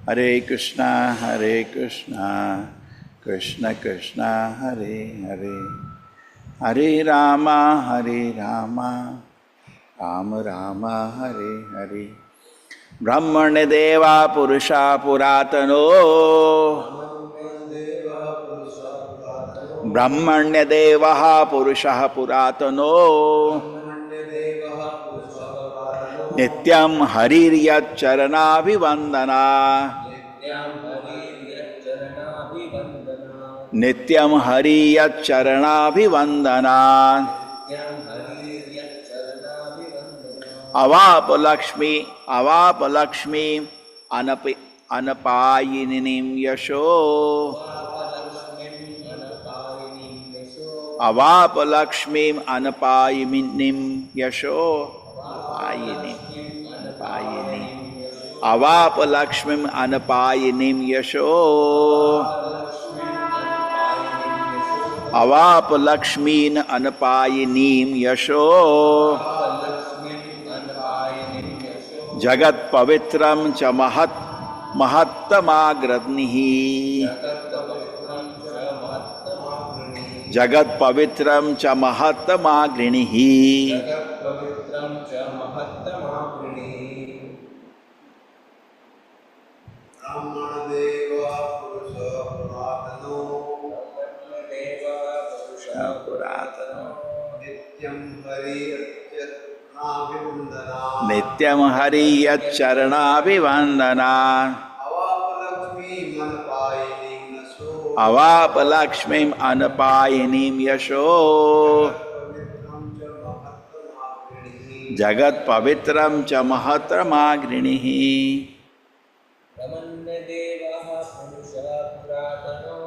Hare Krishna, Krishna Krishna, Hare Hare, Hare Rama, Rama Rama, Hare Hare. Brahmane Deva Purusha Puratano, Brahmanya Deva Purusha Puratano, Nityam Harirya Charana Vivandana, Nityam Hariya Charana Vivandana, Avapa Lakshmi, Anapayininim Yasho, Avapa Lakshmi, Anapayininim Yasho, Anapayini, Avapa Lakshmi, Anapayinim Yasho, Avapa Lakshmi, Anapayinim Yasho, Jagat Pavitram Cha Mahattamagradnihi, Jagat Pavitram Cha Mahattamagradnihi, Nityam Hariya Charana Vivandana, Avapa Lakshmi Anapayinim Yasho, Jagat Pavitram Cha Mahattamagradnihi,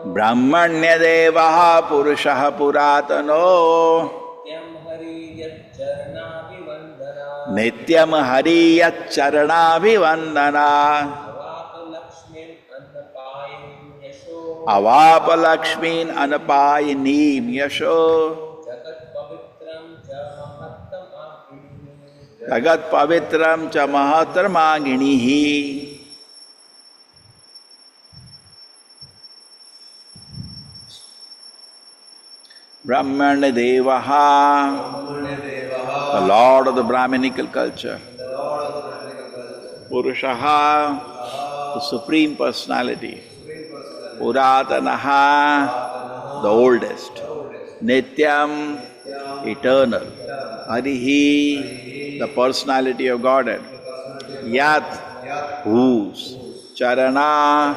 Brahmanya Devaha Purushaha Puratano, Nityam Hariyat Charana Vivandana, Avapa Lakshmin Anapayinim Yasho, Jagat Pavitram Cha Mahattamagradnihi. Brahmana Devaha, the Lord of the Brahminical culture. Purushaha, the Supreme Personality. Puratanaha, the oldest. Nityam, eternal. Harihi, the personality of Godhead. Yat, whose. Charana,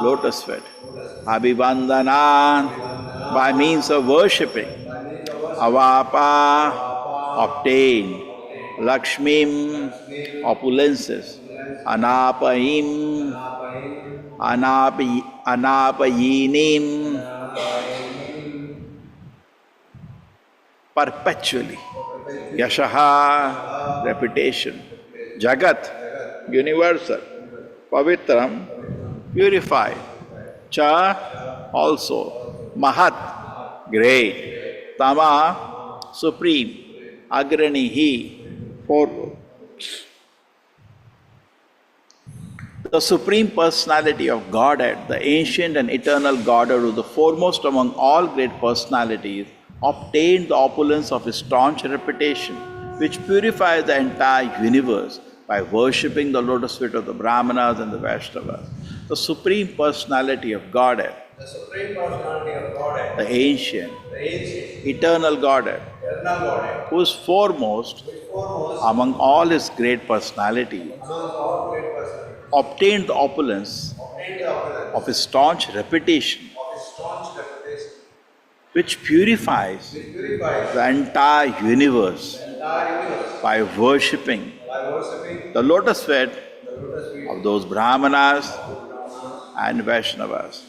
lotus feet. Abhivandana, by means of worshipping. Avapa, obtain. Lakshmim, opulences. Anapayim, Anapayinim, perpetually. Yashaha, reputation. Jagat, universal. Pavitram, purified. Cha, also. Mahat, great. Tama, supreme. Agranihi, foremost. The Supreme Personality of Godhead, the ancient and eternal Godhead, who is the foremost among all great personalities, obtained the opulence of his staunch reputation, which purifies the entire universe by worshipping the lotus feet of the Brahmanas and the Vaishnavas. The Supreme Personality of Godhead, the ancient, eternal Godhead, who is foremost among all his great personalities, obtained the opulence of his staunch reputation, which purifies the entire universe by worshipping the lotus feet of those Brahmanas and Vaishnavas.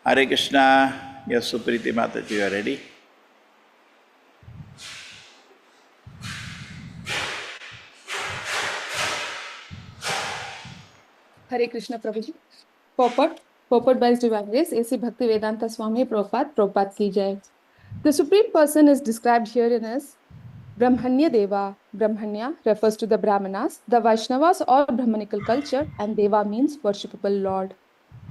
Hare Krishna. Yes, Supriti Mataji, you are ready? Hare Krishna Prabhuji. Purport by His Divine Grace, A.C. Bhaktivedanta Swami Prabhupada ki jai. The Supreme Person is described herein as Brahmanya Deva. Brahmanya refers to the Brahmanas, the Vaishnavas or Brahmanical culture, and Deva means worshipable Lord.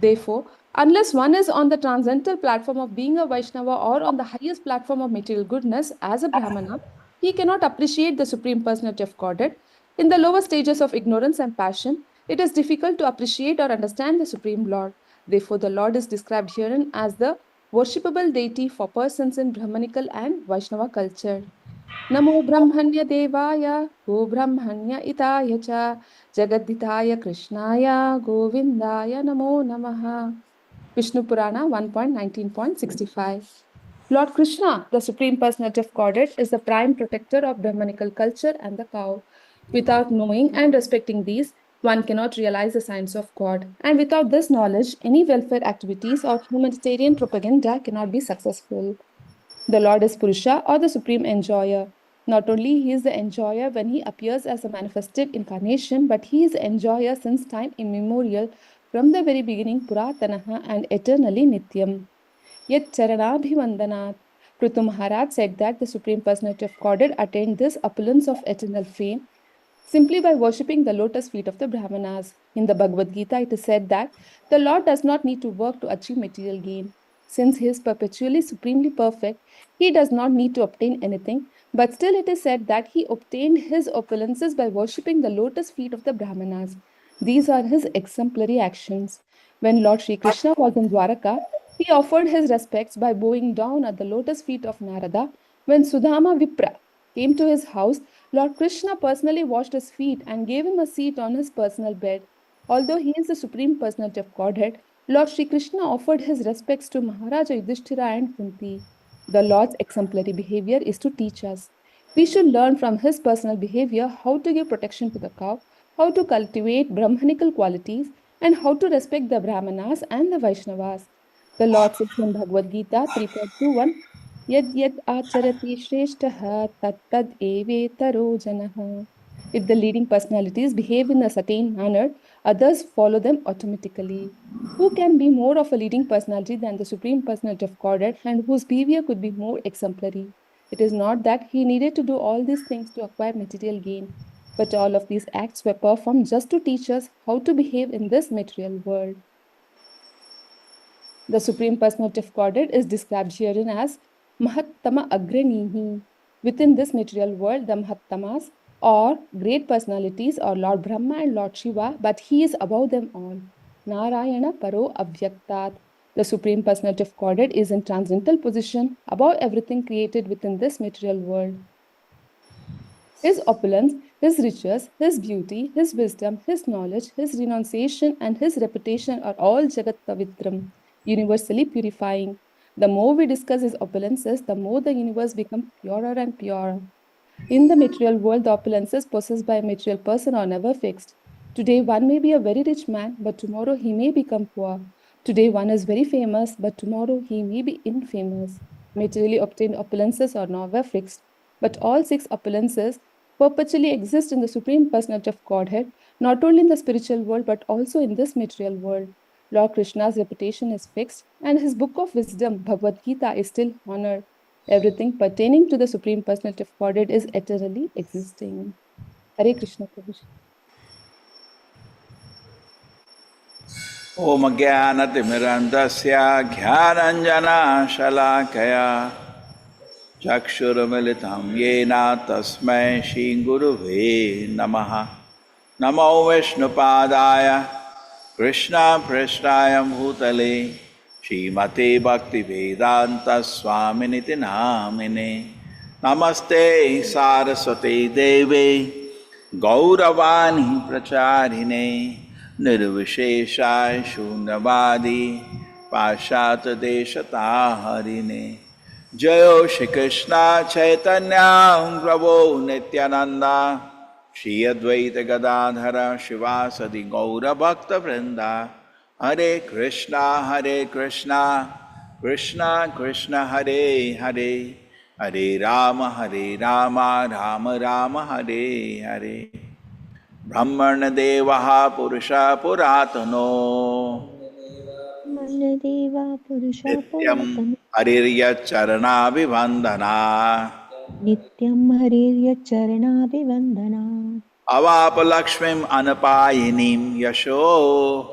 Therefore, unless one is on the transcendental platform of being a Vaishnava or on the highest platform of material goodness as a Brahmana, he cannot appreciate the Supreme Personality of Godhead. In the lower stages of ignorance and passion, it is difficult to appreciate or understand the Supreme Lord. Therefore, the Lord is described herein as the worshipable deity for persons in Brahmanical and Vaishnava culture. नमो ब्रह्मण्य देवाय गो ब्रह्मण्य इताय च जगद्धिताय कृष्णाय गोविंदाय नमो नमः. Vishnu Purana 1.19.65. Lord Krishna, the Supreme Personality of Godhead, is the prime protector of Brahmanical culture and the cow. Without knowing and respecting these, one cannot realize the science of God. And without this knowledge, any welfare activities or humanitarian propaganda cannot be successful. The Lord is Purusha or the supreme enjoyer. Not only he is the enjoyer when he appears as a manifested incarnation, but he is the enjoyer since time immemorial, from the very beginning, Puratanaha and eternally Nityam. Yet Charanabhivandanat. Prithu Maharaj said that the Supreme Personality of Godhead attained this opulence of eternal fame simply by worshipping the lotus feet of the Brahmanas. In the Bhagavad Gita, it is said that the Lord does not need to work to achieve material gain. Since he is perpetually supremely perfect, he does not need to obtain anything, but still it is said that he obtained his opulences by worshipping the lotus feet of the Brahmanas. These are his exemplary actions. When Lord Sri Krishna was in Dwaraka, he offered his respects by bowing down at the lotus feet of Narada. When Sudama Vipra came to his house, Lord Krishna personally washed his feet and gave him a seat on his personal bed. Although he is the Supreme Personality of Godhead, Lord Sri Krishna offered his respects to Maharaja Yudhishthira and Kunti. The Lord's exemplary behavior is to teach us. We should learn from his personal behavior how to give protection to the cow, how to cultivate Brahmanical qualities, and how to respect the Brahmanas and the Vaishnavas. The Lord says in Bhagavad Gita 3.21, Yad yad acharati shreshtaha tat tad evetaro janaha. If the leading personalities behave in a certain manner, others follow them automatically. Who can be more of a leading personality than the Supreme Personality of Godhead and whose behavior could be more exemplary? It is not that he needed to do all these things to acquire material gain, but all of these acts were performed just to teach us how to behave in this material world. The Supreme Personality of Godhead is described herein as Mahattama Agranihi. Within this material world, the Mahattamas or great personalities are Lord Brahma and Lord Shiva, but he is above them all. Narayana Paro Avyaktat. The Supreme Personality of Godhead is in transcendental position above everything created within this material world. His opulence, his riches, his beauty, his wisdom, his knowledge, his renunciation, and his reputation are all Jagat Pavitram, universally purifying. The more we discuss his opulences, the more the universe becomes purer and purer. In the material world, the opulences possessed by a material person are never fixed. Today, one may be a very rich man, but tomorrow he may become poor. Today, one is very famous, but tomorrow he may be infamous. Materially obtained opulences are never fixed, but all six opulences perpetually exist in the Supreme Personality of Godhead, not only in the spiritual world, but also in this material world. Lord Krishna's reputation is fixed, and his book of wisdom, Bhagavad Gita, is still honored. Everything pertaining to the Supreme Personality of Godhead is eternally existing. Hare Krishna Prabhu. Om Jnanatimirandasya Jnananjana Shalakaya Chakshurumilitam Yena Tasmai Shri Guruve Namaha. Namo Vishnupadaya Krishna Prasthaya Bhutale Srimate Bhaktivedanta Swaminiti Namine. Namaste Saraswate Deve Gauravani Pracharine Nirvishesha Shunyavadi Pashat Deshataharine. Jayo Shri Krishna Chaitanya Prabhu Nityananda Shri Advaita Gadadhara Shivasadi Gaura Bhakta Vrinda. Hare Krishna Krishna Krishna Hare Hare Hare Rama Rama Rama Hare Hare. Brahmana Devaha Purusha Puratano Manadeva Purusha Nityam Puratana Harirya Charana Vivandana नित्यं हरेर्यचरणाभिवन्दना Avapalakshmim anapayinim yasho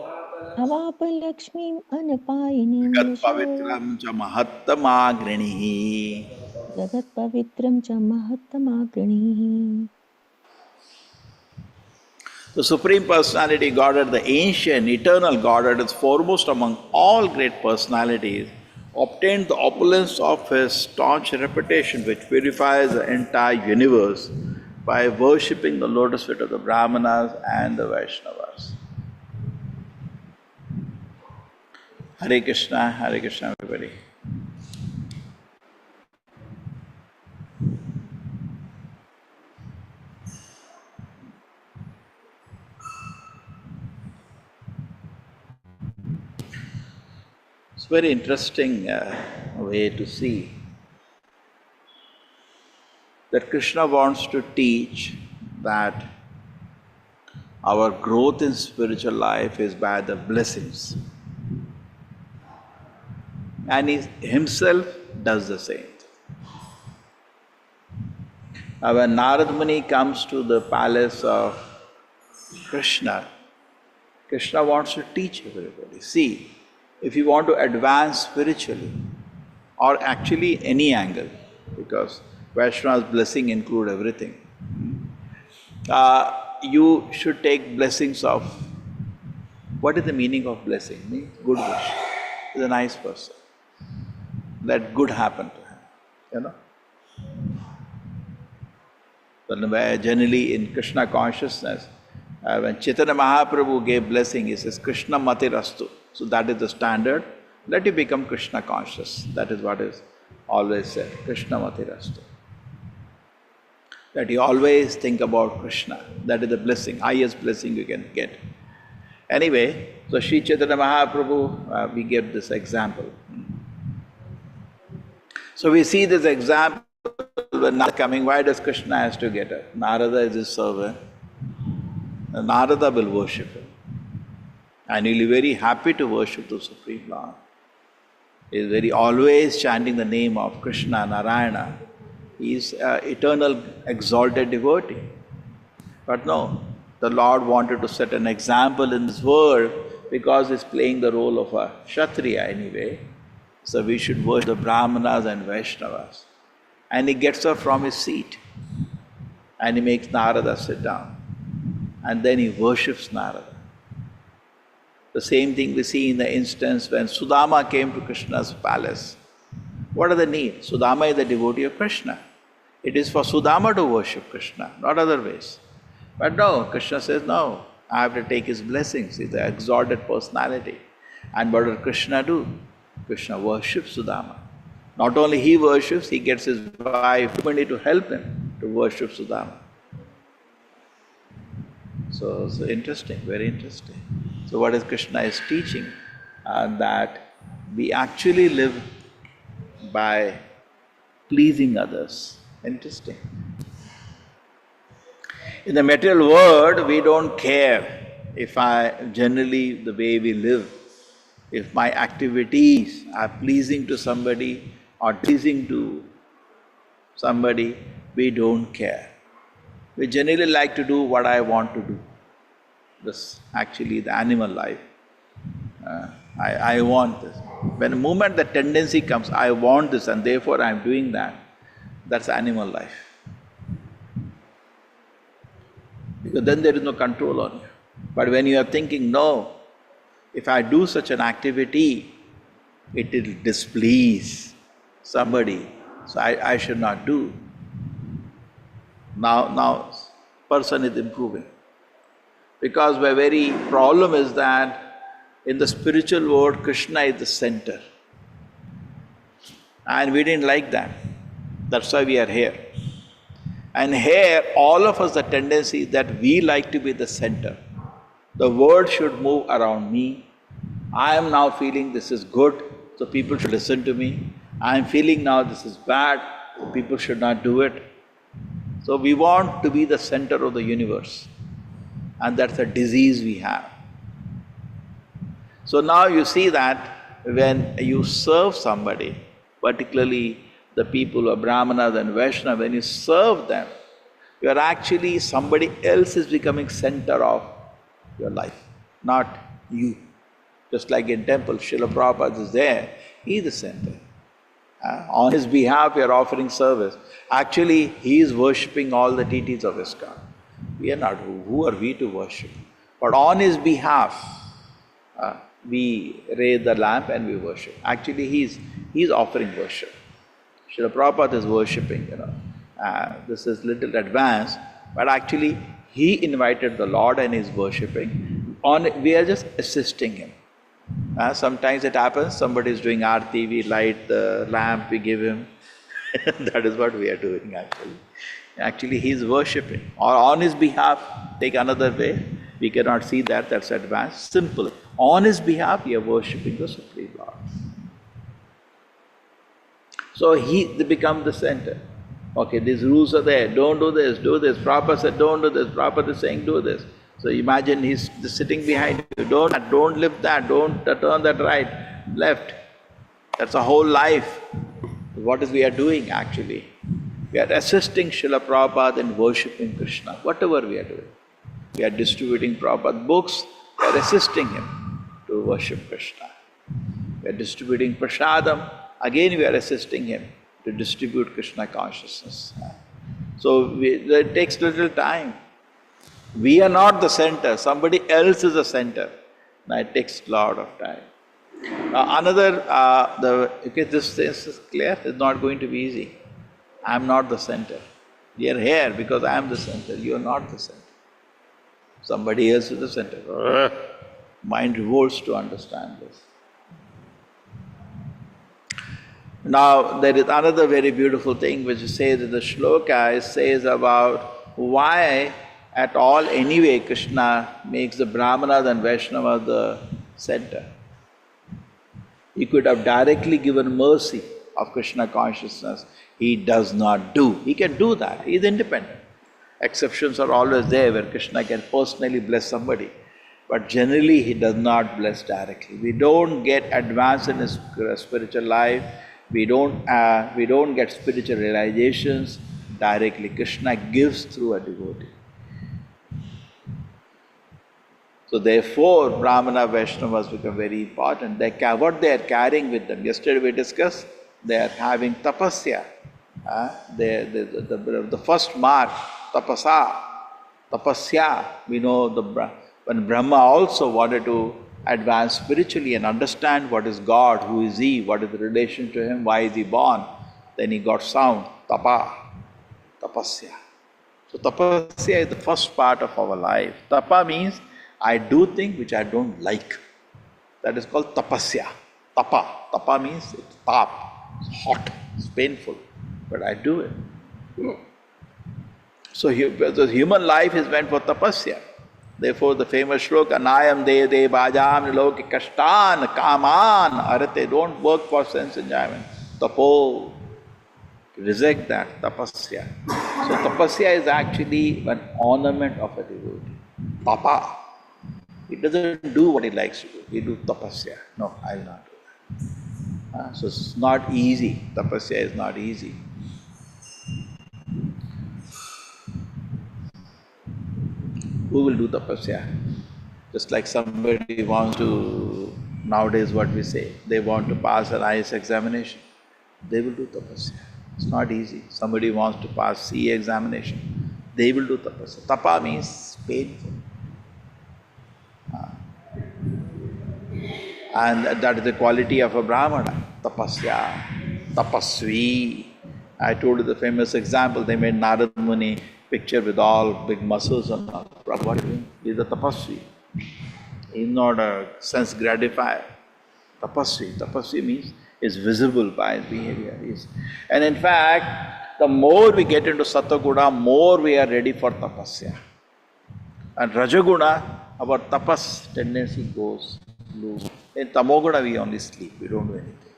अवापलक्ष्मीम् अनपायिनीं Jagat यशो pavitram cha mahattamagrini. जगत्पवित्रं च महत्तमाग्रणीः. The Supreme Personality Godhead, the ancient, eternal Godhead, is foremost among all great personalities, obtained the opulence of his staunch reputation, which purifies the entire universe by worshipping the lotus feet of the Brahmanas and the Vaishnavas. Hare Krishna, everybody. It's very interesting way to see that Krishna wants to teach that our growth in spiritual life is by the blessings. And he himself does the same. When Narad Muni comes to the palace of Krishna, Krishna wants to teach everybody. See, if you want to advance spiritually, or actually any angle, because Vaishnava's blessing include everything, you should take blessings of, what is the meaning of blessing? Means good wish. He's a nice person. Let good happen to him, you know. Generally in Krishna consciousness, when Chaitanya Mahaprabhu gave blessing, he says, Krishna Mati Rastu. So that is the standard. Let you become Krishna conscious. That is what is always said, Krishna Mati Rastu. That you always think about Krishna. That is the blessing, highest blessing you can get. Anyway, so Sri Chaitanya Mahaprabhu, we gave this example. So we see this example when Narada coming, why does Krishna has to get up? Narada is his servant. Narada will worship him. And he'll be very happy to worship the Supreme Lord. He is very always chanting the name of Krishna, Narayana. He is eternal exalted devotee. But no, the Lord wanted to set an example in this world because he's playing the role of a Kshatriya anyway. So we should worship the Brahmanas and Vaishnavas. And he gets up from his seat and he makes Narada sit down. And then he worships Narada. The same thing we see in the instance when Sudama came to Krishna's palace. What are the needs? Sudama is the devotee of Krishna. It is for Sudama to worship Krishna, not other ways. But no, Krishna says, no, I have to take his blessings. He's the exalted personality. And what does Krishna do? Krishna worships Sudama. Not only he worships, he gets his wife Rukmini to help him to worship Sudama. So interesting, very interesting. So what is Krishna is teaching? That we actually live by pleasing others. Interesting. In the material world, we don't care if generally the way we live, if my activities are pleasing to somebody or pleasing to somebody, we don't care. We generally like to do what I want to do. This actually the animal life. I want this. When the moment the tendency comes, I want this and therefore I am doing that, that's animal life. Because then there is no control on you. But when you are thinking, no, if I do such an activity, it will displease somebody, so I should not do. Now person is improving. Because my very problem is that in the spiritual world, Krishna is the center. And we didn't like that. That's why we are here. And here, all of us, the tendency is that we like to be the center. The world should move around me. I am now feeling this is good, so people should listen to me. I am feeling now this is bad, so people should not do it. So we want to be the center of the universe. And that's a disease we have. So now you see that when you serve somebody, particularly the people who are Brahmanas and Vaishnavas, when you serve them, you are actually, somebody else is becoming center of your life, not you. Just like in temple, Srila Prabhupada is there, he is the center. On his behalf, we are offering service. Actually, he is worshipping all the deities of ISKCON. We are not. Who are we to worship? But on his behalf, we raise the lamp and we worship. Actually, he's offering worship. Srila Prabhupada is worshipping, this is little advanced, but actually he invited the Lord and is worshipping. We are just assisting him. Sometimes it happens, somebody is doing aarti, we light the lamp, we give him. That is what we are doing actually. Actually, he is worshipping. Or on his behalf, take another way, we cannot see that, that's advanced. Simple. On his behalf, we are worshipping the Supreme Lord. So they become the center. Okay, these rules are there, don't do this, do this. Prabhupada said, don't do this. Prabhupada is saying, do this. So imagine he's sitting behind you, don't lift that, don't turn that right, left. That's a whole life. What is we are doing actually? We are assisting Srila Prabhupada in worshipping Krishna, whatever we are doing. We are distributing Prabhupada books, we are assisting him to worship Krishna. We are distributing prasadam, again we are assisting him to distribute Krishna consciousness. So it takes little time. We are not the center, somebody else is the center. Now it takes a lot of time. This is clear, it's not going to be easy. I am not the center. You are here because I am the center, you are not the center. Somebody else is the center. Mind revolts to understand this. Now there is another very beautiful thing which says that the shloka says about why at all anyway Krishna makes the Brahmanas and Vaishnavas the center. He could have directly given mercy of Krishna consciousness. He does not do. He can do that. He is independent. Exceptions are always there where Krishna can personally bless somebody. But generally he does not bless directly. We don't get advance in his spiritual life. We don't get spiritual realizations directly. Krishna gives through a devotee. So therefore, Brahmana Vaishnavas become very important. What they are carrying with them. Yesterday we discussed, they are having tapasya. The first mark, tapasya. We know when Brahma also wanted to advance spiritually and understand what is God, who is He, what is the relation to Him, why is He born. Then he got sound, tapasya. So tapasya is the first part of our life. Tapa means I do things which I don't like. That is called tapasya. Tapa means it's tap, it's hot, it's painful, but I do it. So the human life is meant for tapasya. Therefore the famous shloka, Nayam de bhajam niloki kashtan kaman arate. Don't work for sense enjoyment. Tapo. Reject that, tapasya. So tapasya is actually an ornament of a devotee. Tapa. He doesn't do what he likes to do. He do tapasya. No, I will not do that. So it's not easy. Tapasya is not easy. Who will do tapasya? Just like somebody wants to, nowadays what we say, they want to pass an IS examination. They will do tapasya. It's not easy. Somebody wants to pass CA examination. They will do tapasya. Tapa means painful. And that is the quality of a Brahmana. Tapasya, tapasvi. I told you the famous example, they made Narad Muni picture with all big muscles and all. What is he? He's a tapasvi. He's not a sense gratifier. Tapasvi. Tapasvi means is visible by his behavior. And in fact, the more we get into Sattva-guna, more we are ready for tapasya. And Rajaguna, our tapas tendency goes loose. In Tamoguna, we only sleep, we don't do anything.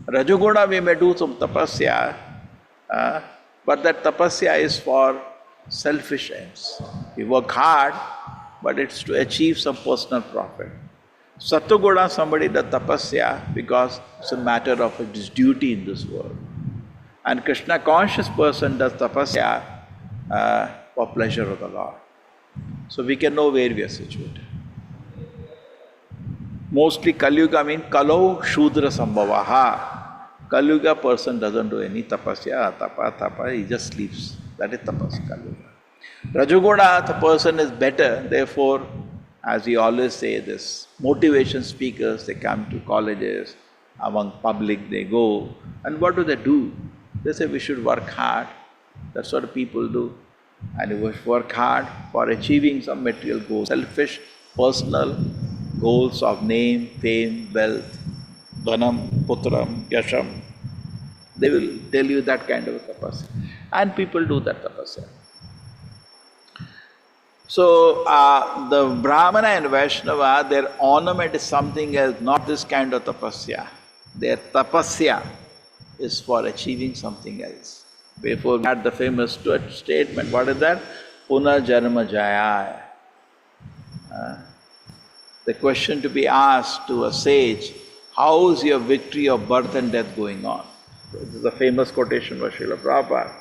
Rajaguna, we may do some tapasya, but that tapasya is for selfish ends. We work hard, but it's to achieve some personal profit. Sattva-guna, somebody does tapasya because it's a matter of his duty in this world. And Krishna conscious person does tapasya for pleasure of the Lord. So we can know where we are situated. Mostly Kalyuga means Kalau Shudra Sambhavaha. Kalyuga person doesn't do any tapasya, tapa, he just sleeps. That is tapas, Kalyuga. Rajoguna, the person is better, therefore, as we always say this, motivation speakers, they come to colleges, among public they go, and what do? They say we should work hard. That's what people do. And we must work hard for achieving some material goals, selfish, personal goals of name, fame, wealth, dhanam, putram, yasham. They will tell you that kind of a tapasya. And people do that tapasya. So, the Brahmana and Vaishnava, their ornament is something else, not this kind of tapasya. Their tapasya is for achieving something else. Before we had the famous statement, what is that? Punarjanma jaya. The question to be asked to a sage, how is your victory of birth and death going on? This is a famous quotation by Srila Prabhupada.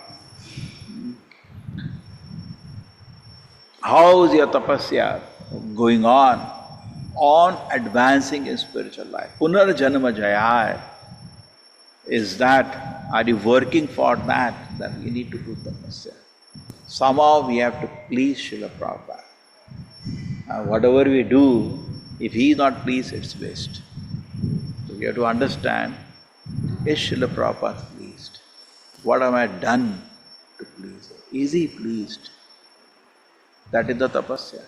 How is your tapasya going on advancing in spiritual life? Punarjanma jaya. Is that, are you working for that? Then we need to do tapasya. Somehow we have to please Srila Prabhupada. Whatever we do, if he is not pleased, it's waste. So we have to understand, is Srila Prabhupada pleased? What have I done to please him? Is he pleased? That is the tapasya.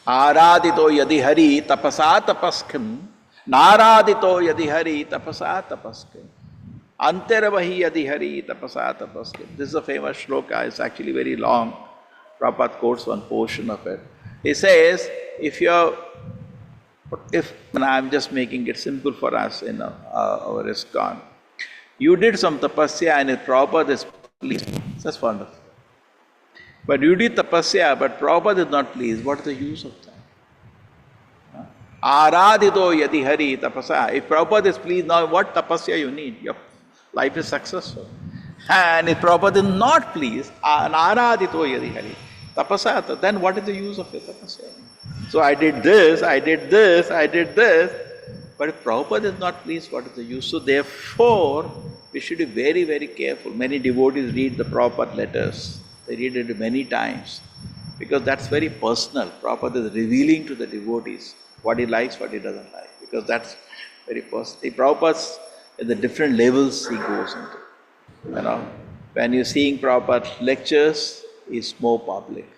Aradito yadi hari tapasa tapaskim. Naradito yadi hari tapasa tapaskim. Antaravahi yadi hari tapasa tapaskim. This is a famous shloka. It's actually very long. Prabhupada quotes one portion of it. He says, and I'm just making it simple for us in our ISKCON. You did some tapasya and if Prabhupada is pleased, that's wonderful. But you did tapasya, but Prabhupada is not pleased. What is the use of that? Aradito yadi hari tapasa. If Prabhupada is pleased, now what tapasya you need? Your life is successful. And if Prabhupada is not pleased, aradito yadi hari tapasa, then what is the use of your tapasya? So I did this, but if Prabhupada is not pleased, what is the use? So therefore, we should be very, very careful. Many devotees read the Prabhupada letters. They read it many times because that's very personal. Prabhupada is revealing to the devotees what he likes, what he doesn't like, because that's very personal. Prabhupada's in the different levels he goes into. When you're seeing Prabhupada lectures, it's more public.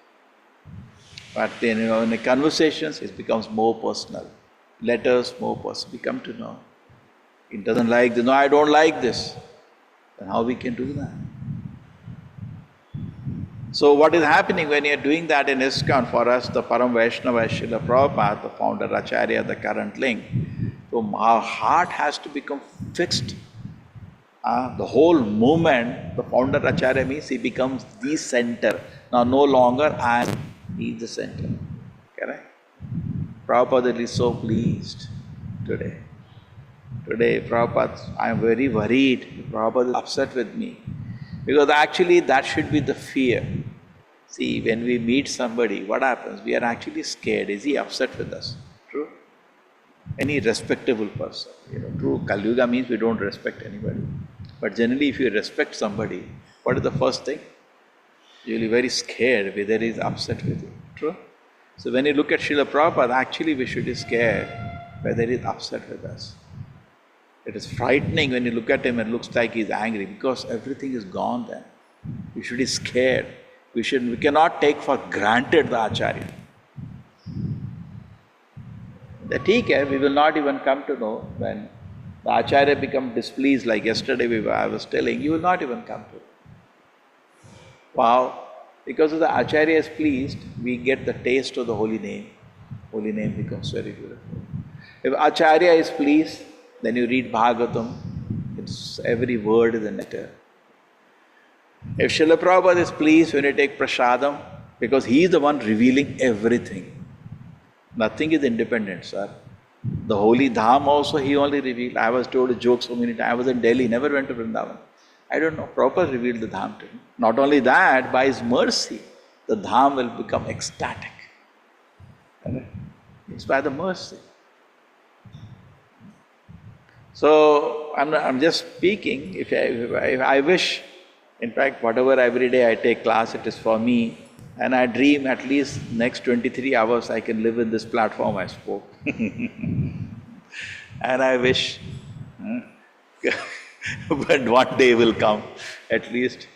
But then, in the conversations, it becomes more personal. Letters, more personal. We come to know. He doesn't like this. No, I don't like this. Then how we can do that? So what is happening when you're doing that in ISKCON for us, the Param Vaishnava, Srila Prabhupada, the founder Acharya, the current link, so our heart has to become fixed. The whole movement, the founder Acharya means he becomes the center. Now no longer I am, he is the center. Correct? Prabhupada is so pleased today. Today, Prabhupada, I am very worried. Prabhupada is upset with me. Because actually that should be the fear. See, when we meet somebody, what happens? We are actually scared. Is he upset with us? True? Any respectable person. True, Kalyuga means we don't respect anybody. But generally if you respect somebody, what is the first thing? You'll be very scared whether he is upset with you. True? So when you look at Srila Prabhupada, actually we should be scared whether he is upset with us. It is frightening when you look at him and it looks like he's angry because everything is gone then. We should be scared. We cannot take for granted the Acharya. We will not even come to know when the Acharya becomes displeased, like yesterday I was telling, you will not even come to it. Wow, because if the Acharya is pleased, we get the taste of the holy name. Holy name becomes very beautiful. If Acharya is pleased, then you read Bhagavatam, every word is a nectar. If Srila Prabhupada is pleased when you take prasadam, because he is the one revealing everything. Nothing is independent, sir. The holy dham also he only revealed. I was told a joke so many times. I was in Delhi, never went to Vrindavan. I don't know, Prabhupada revealed the dham to me. Not only that, by his mercy, the dham will become ecstatic. It's by the mercy. So I'm just speaking. If I wish, in fact, whatever every day I take class, it is for me. And I dream at least next 23 hours I can live in this platform I spoke. And I wish, but one day will come, at least.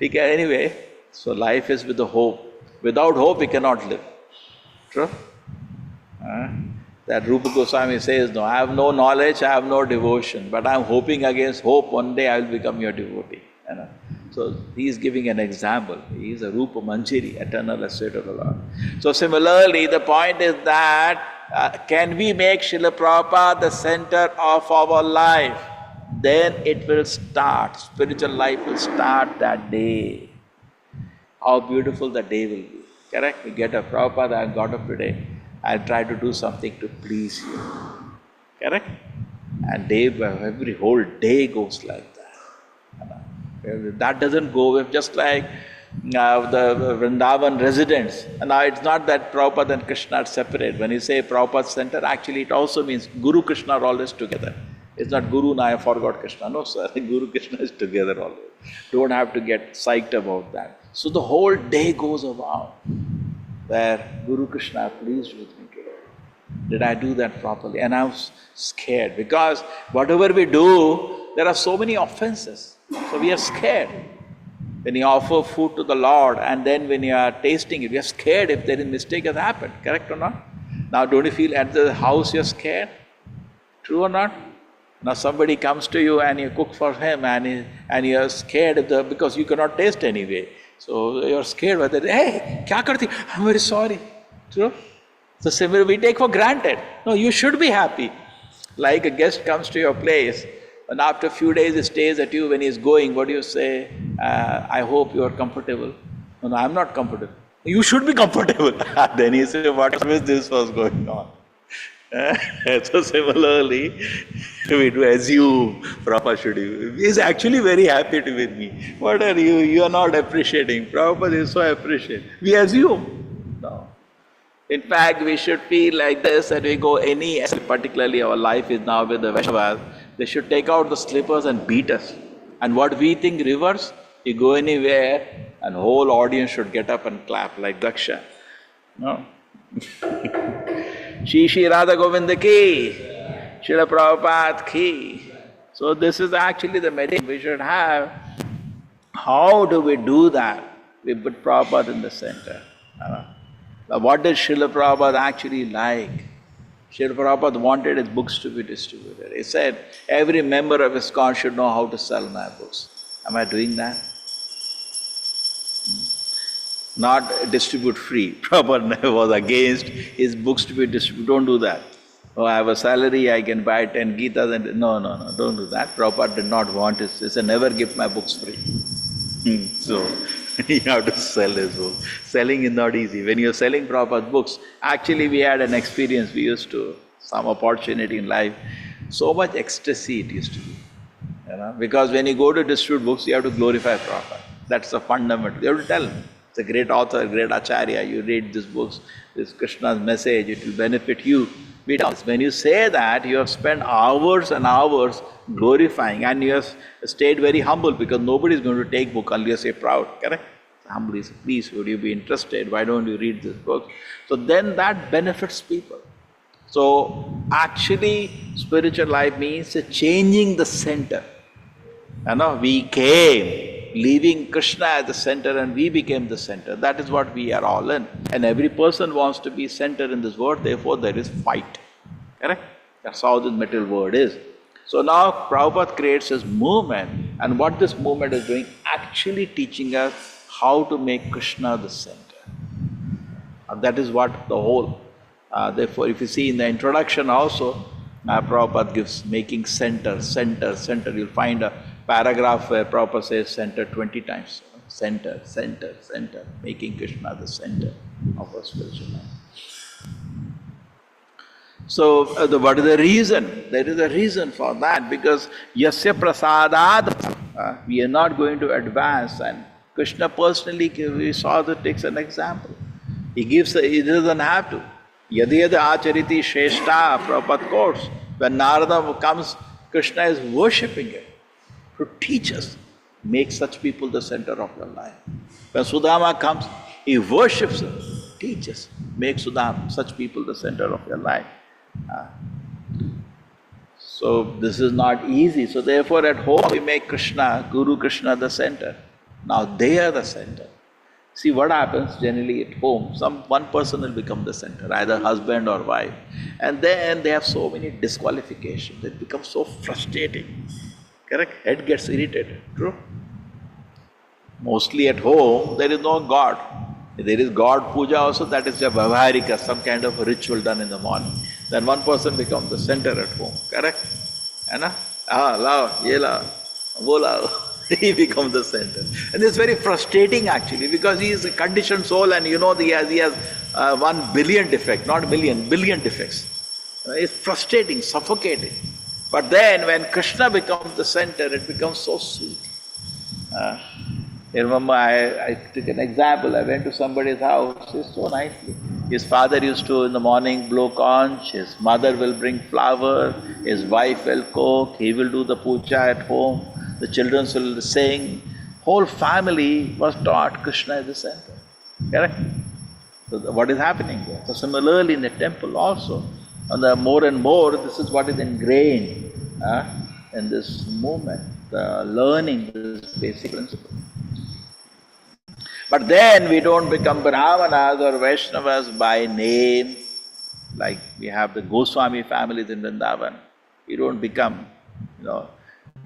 Okay, anyway, so life is with the hope. Without hope we cannot live. True? That Rupa Goswami says, no, I have no knowledge, I have no devotion, but I am hoping against hope, one day I will become your devotee. You know? So he is giving an example. He is a Rupa Manjari, eternal estate of the Lord. So similarly, the point is that can we make Srila Prabhupada the center of our life? Then it will start. Spiritual life will start that day. How beautiful the day will be. Correct? We get a Prabhupada, I got up today. I'll try to do something to please you. Correct? And every whole day goes like that. That doesn't go with just like the Vrindavan residents. And now it's not that Prabhupada and Krishna are separate. When you say Prabhupada center, actually it also means Guru Krishna are always together. It's not Guru, now I forgot Krishna. No, sir. Guru Krishna is together always. Don't have to get psyched about that. So the whole day goes about where Guru Krishna pleased with me today. Did I do that properly? And I was scared because whatever we do, there are so many offenses. So we are scared. When you offer food to the Lord and then when you are tasting it, we are scared if there is mistake has happened. Correct or not? Now don't you feel at the house you are scared? True or not? Now somebody comes to you and you cook for him and you are scared because you cannot taste anyway. So you are scared whether, hey, kya karti? I'm very sorry. True? So similar, we take for granted. No, you should be happy. Like a guest comes to your place and after a few days he stays at you. When he's going, what do you say? I hope you are comfortable. No, I'm not comfortable. You should be comfortable. Then he says, what is this was going on? So similarly, we do assume Prabhupada should be. He is actually very happy to be with me. What are you? You are not appreciating. Prabhupada is so appreciative. We assume. No. In fact, we should feel like this that we go particularly our life is now with the Vaishnavas, they should take out the slippers and beat us. And what we think reverse, you go anywhere and whole audience should get up and clap like Daksha. No? Shri Radha Govinda ki, Srila Prabhupada ki. So this is actually the meditation we should have. How do we do that? We put Prabhupada in the center. What did Srila Prabhupada actually like? Srila Prabhupada wanted his books to be distributed. He said, every member of ISKCON should know how to sell my books. Am I doing that? Not distribute free. Prabhupada was against his books to be distributed. Don't do that. Oh, I have a salary, I can buy 10 Gitas and no, don't do that. Prabhupada did not want it. He said, never give my books free. So, you have to sell his book. Selling is not easy. When you're selling Prabhupada's books, actually we had an experience, we used to, some opportunity in life, so much ecstasy it used to be. You know? Because when you go to distribute books, you have to glorify Prabhupada. That's the fundamental. You have to tell him. It's a great author, great acharya, you read these books, this Krishna's message, it will benefit you. When you say that, you have spent hours and hours glorifying and you have stayed very humble because nobody is going to take book unless you're proud, correct? Humbly say, please, would you be interested? Why don't you read this book? So then that benefits people. So actually, spiritual life means changing the center. You know, we came, leaving Krishna as the center and we became the center. That is what we are all in. And every person wants to be center in this world, therefore there is fight. Correct? That's how this material world is. So now Prabhupada creates this movement, and what this movement is doing, actually teaching us how to make Krishna the center. And that is what the whole, therefore if you see in the introduction also, Prabhupada gives making center. You'll find a paragraph where Prabhupada says center 20 times. Center, making Krishna the center of our spiritual life. So, what is the reason? There is a reason for that, because yasya prasadad, we are not going to advance. And Krishna personally, we saw that takes an example. He doesn't have to. Yadi yada achariti shrestha, Prabhupada Course. When Narada comes, Krishna is worshipping him to teach us. Make such people the center of your life. When Sudama comes, he worships him, teaches. Make Sudama, such people the center of your life. So this is not easy. So therefore at home we make Krishna, Guru Krishna the center. Now they are the center. See what happens generally at home, one person will become the center, either husband or wife. And then they have so many disqualifications. It becomes so frustrating. Correct? Head gets irritated. True? Mostly at home there is no God. There is God puja also, that is a vavaharika, some kind of ritual done in the morning. Then one person becomes the center at home, correct? Hai lao, ye lao, wo lao. He becomes the center. And it's very frustrating actually, because he is a conditioned soul, and he has 1 billion defects, not million, billion defects. It's frustrating, suffocating. But then when Krishna becomes the center, it becomes so sweet. I remember I took an example. I went to somebody's house, it's so nicely. His father used to in the morning blow conch, his mother will bring flower, his wife will cook, he will do the puja at home, the children will sing. Whole family was taught Krishna is the center. Correct? So what is happening there? So similarly in the temple also, and the more and more this is what is ingrained in this movement, learning this basic principle. But then we don't become Brahmanas or Vaishnavas by name, like we have the Goswami families in Vrindavan. We don't become,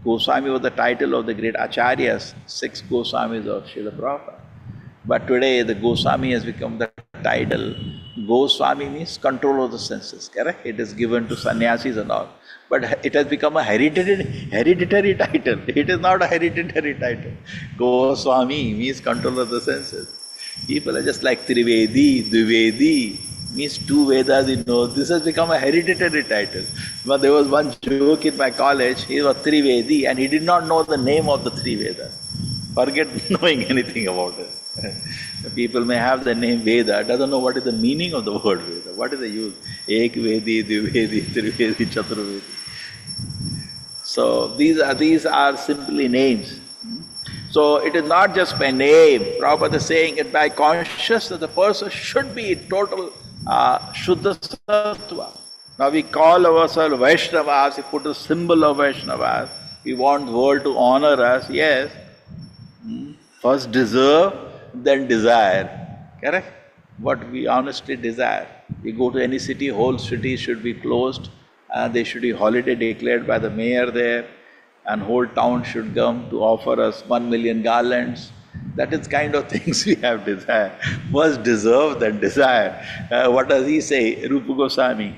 Goswami was the title of the great Acharyas, 6 Goswamis of Srila Prabhupada. But today the Goswami has become the title. Goswami means control of the senses, correct? It is given to sannyasis and all. But it has become a hereditary title. It is not a hereditary title. Goswami means control of the senses. People are just like Trivedi, Dvivedi, means 2 Vedas, This has become a hereditary title. But there was one joke in my college, he was Trivedi and he did not know the name of the 3 Vedas. Forget knowing anything about it. People may have the name Veda, doesn't know what is the meaning of the word Veda. What is the use? Ek Vedi, Dvivedi, Trivedi, Chaturvedi. So these are simply names. So it is not just by name. Prabhupada is saying it by consciousness, the person should be total Shuddha Sattva. Now we call ourselves Vaishnavas, we put a symbol of Vaishnavas. We want the world to honor us, yes. First deserve, then desire. Correct? What we honestly desire. We go to any city, whole city should be closed. There should be holiday declared by the mayor there, and whole town should come to offer us 1 million garlands. That is kind of things we have desire. First deserve, then desire. What does he say, Rupa Goswami?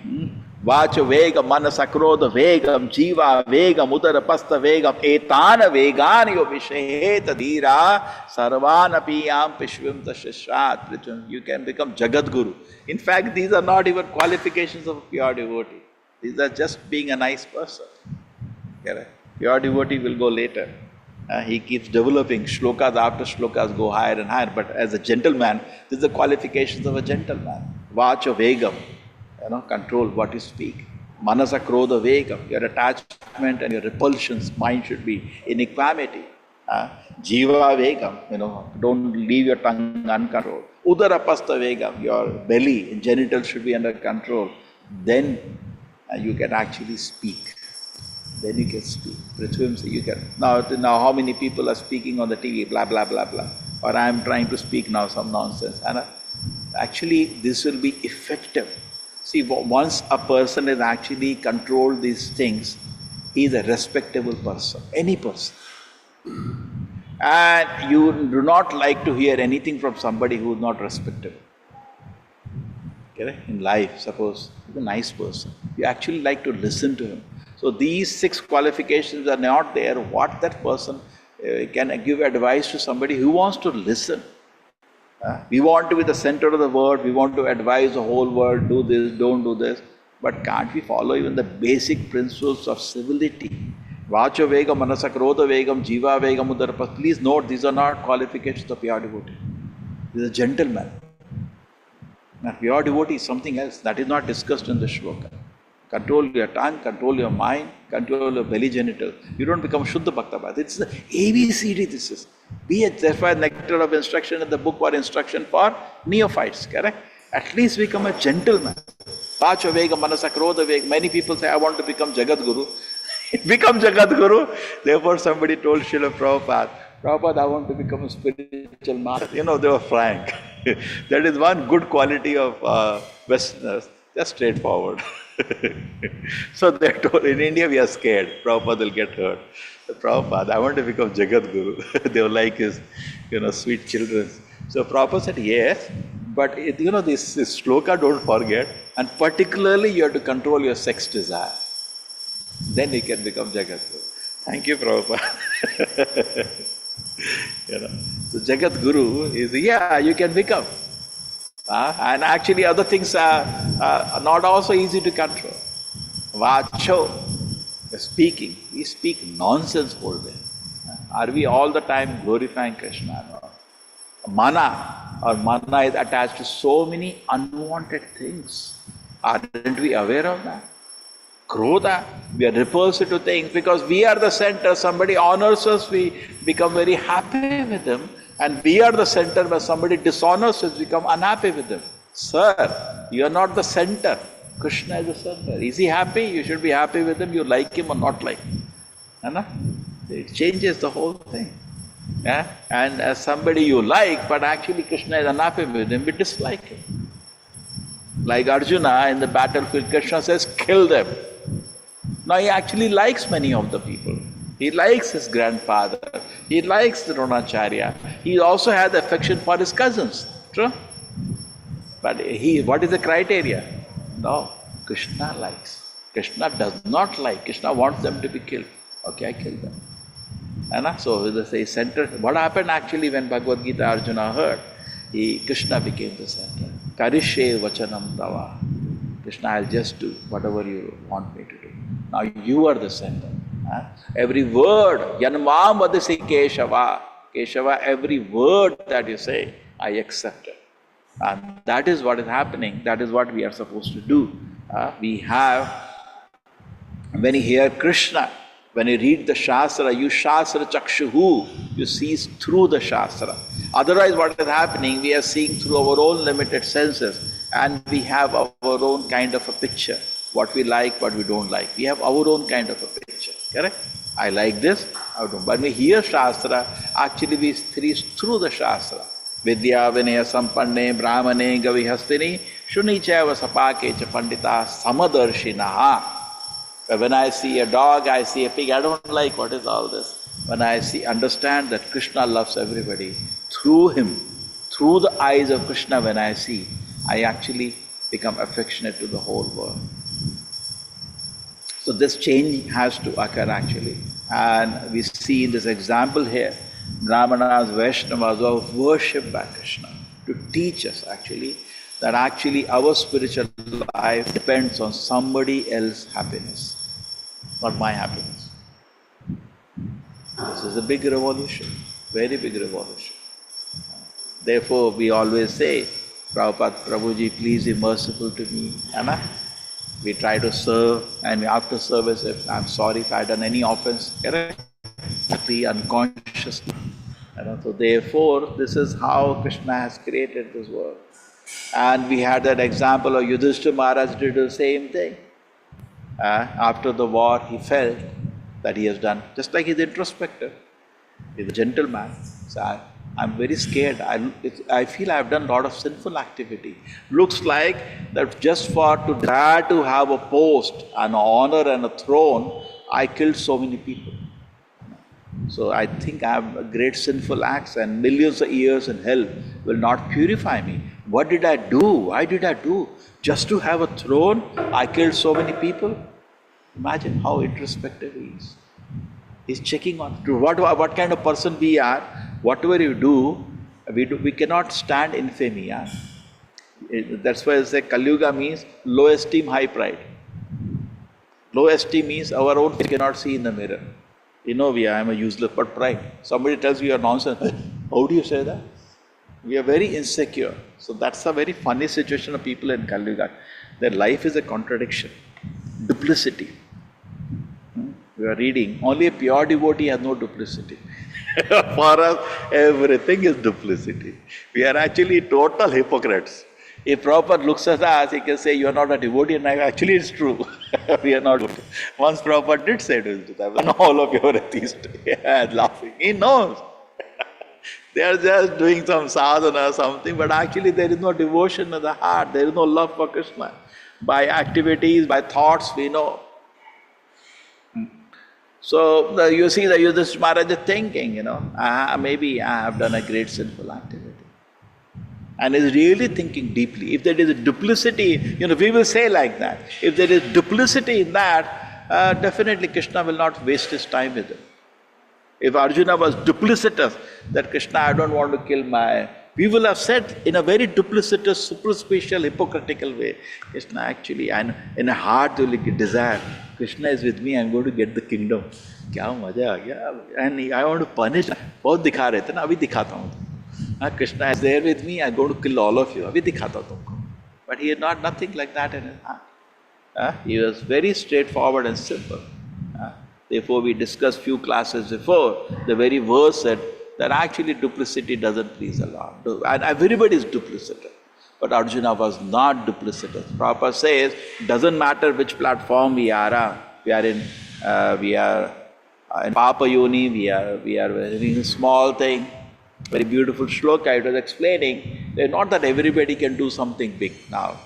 Vacha vegam, manasa krodha vegam, jiva vegam, udara pasta vegam, etana vegani visheheta dhira, sarvanapiyam pishvim tashishat. You can become Jagat Guru. In fact, these are not even qualifications of a pure devotee. These are just being a nice person. Pure devotee will go later. He keeps developing. Shlokas after shlokas go higher and higher. But as a gentleman, these are the qualifications of a gentleman. Vacha vegam. Control what you speak. Manasa krodha vegam. Your attachment and your repulsions, mind should be in equanimity. Jiva vegam. Don't leave your tongue uncontrolled. Udara pasta vegam. Your belly and genitals should be under control. Then you can actually speak. Then you can speak. Prithvim, you can. Now how many people are speaking on the TV, blah, blah, blah, blah. Or I am trying to speak now some nonsense. And actually, this will be effective. See, once a person has actually controlled these things, he is a respectable person, any person. And you do not like to hear anything from somebody who is not respectable. In life, suppose he's a nice person. You actually like to listen to him. So these 6 qualifications are not there. What that person can give advice to somebody who wants to listen. We want to be the center of the world. We want to advise the whole world, do this, don't do this. But can't we follow even the basic principles of civility? Vacha vegam, manasa krodha vegam, jiva vegam udarpa. Please note, these are not qualifications of pure devotee. These are gentlemen. Now, pure devotee is something else that is not discussed in the shloka. Control your tongue, control your mind, control your belly genital. You don't become Shuddha Bhakta Bhakta. It's the ABCD, this is. Be a, that's why nectar of instruction in the book or instruction for neophytes, correct? At least become a gentleman. Pacha Vega, Manasa Krodha Vega. Many people say, I want to become Jagat Guru. Become Jagat Guru. Therefore, somebody told Srila Prabhupada, Prabhupada, I want to become a spiritual master. You know, they were frank. That is one good quality of Westerners. Just straightforward. So they told, in India we are scared. Prabhupada will get hurt. Prabhupada, I want to become Jagat Guru. They were like his, sweet children. So Prabhupada said, yes, but this shloka don't forget, and particularly you have to control your sex desire. Then you can become Jagat Guru. Thank you, Prabhupada. So Jagat Guru is, you can become. And actually other things are not also easy to control. Vacho, speaking, we speak nonsense whole day. Are we all the time glorifying Krishna? No. Mana is attached to so many unwanted things. Aren't we aware of that? Krodha, we are repulsive to things because we are the center. Somebody honors us, we become very happy with them. And we are the center. When somebody dishonors us, we become unhappy with them. Sir, you are not the center. Krishna is the center. Is he happy? You should be happy with him. You like him or not like him. It changes the whole thing. Yeah? And as somebody you like, but actually Krishna is unhappy with him, we dislike him. Like Arjuna in the battlefield, Krishna says, kill them. Now he actually likes many of the people. He likes his grandfather. He likes the Dronacharya. He also has affection for his cousins. True? But what is the criteria? No, Krishna likes. Krishna does not like. Krishna wants them to be killed. Okay, I kill them. And so they say center. What happened actually when Bhagavad Gita Arjuna heard? Krishna became the center. Karishe vachanam tava. Krishna, I'll just do whatever you want me to do. Now you are the center. Every word, Yanmam vadasi Keshava. Keshava, every word that you say, I accept it. And that is what is happening. That is what we are supposed to do. We have, when you hear Krishna, when you read the Shastra, you Shastra Chakshuhu, you see through the Shastra. Otherwise, what is happening, we are seeing through our own limited senses, and we have our own kind of a picture. What we like, what we don't like. We have our own kind of a picture. Correct? I like this, I don't. But when we hear Shastra, actually we see through the Shastra. Vidya Vinaya Sampanne Brahmane Gavihastini Shunichava Sapake Cha Pandita Samadarshinaha. When I see a dog, I see a pig, I don't like what is all this. When I understand that Krishna loves everybody, through him, through the eyes of Krishna when I see, I actually become affectionate to the whole world. So this change has to occur actually. And we see in this example here, Brahmanas, Vaishnavas who worship by Krishna to teach us actually that actually our spiritual life depends on somebody else's happiness, not my happiness. This is a big revolution, very big revolution. Therefore we always say, Prabhupada, Prabhuji, please be merciful to me. We try to serve, and after service, if I'm sorry if I've done any offense, correct? Be unconsciously. So therefore, this is how Krishna has created this world. And we had that example of Yudhishthira Maharaj did the same thing. After the war, he felt that he has done, just like he's introspective. He's a gentleman. So I'm very scared. I feel I've done a lot of sinful activity. Looks like that just to dare to have a post, an honor and a throne, I killed so many people. So I think I have great sinful acts, and millions of years in hell will not purify me. What did I do? Why did I do? Just to have a throne, I killed so many people? Imagine how introspective he is. He's checking on what kind of person we are. Whatever you do, we cannot stand infamy. That's why I say Kali Yuga means low esteem, high pride. Low esteem means our own face cannot see in the mirror. I am a useless, but pride. Somebody tells you you're nonsense. How do you say that? We are very insecure. So that's a very funny situation of people in Kali Yuga. Their life is a contradiction. Duplicity. We are reading, only a pure devotee has no duplicity. For us, everything is duplicity. We are actually total hypocrites. If Prabhupada looks at us, he can say, you are not a devotee, and actually it's true. We are not. Once Prabhupada did say to them, all of you are atheists. Laughing. He knows. They are just doing some sadhana or something, but actually there is no devotion in the heart. There is no love for Krishna. By activities, by thoughts, we know. So you see the Yudhishthira Maharaj is thinking, maybe I have done a great sinful activity. And is really thinking deeply. If there is a duplicity, we will say like that. If there is duplicity in that, definitely Krishna will not waste his time with him. If Arjuna was duplicitous, that Krishna, I don't want to kill we will have said in a very duplicitous, superficial, hypocritical way, Krishna actually, and in a heart you will desire, Krishna is with me, I am going to get the kingdom. Kya maja aa gaya? And I want to punish. बहुत दिखा रहे थे ना, अभी दिखाता हूँ. Krishna is there with me, I am going to kill all of you. अभी दिखाता हूँ तुमको. But he had nothing like that in his heart. He was very straightforward and simple. Therefore, we discussed few classes before, the very verse said that actually duplicity doesn't please the Lord. And everybody is duplicitous. But Arjuna was not duplicitous. Prabhupada says, doesn't matter which platform we are in Papa Yoni, we are doing a small thing. Very beautiful shloka, it was explaining, not that everybody can do something big now.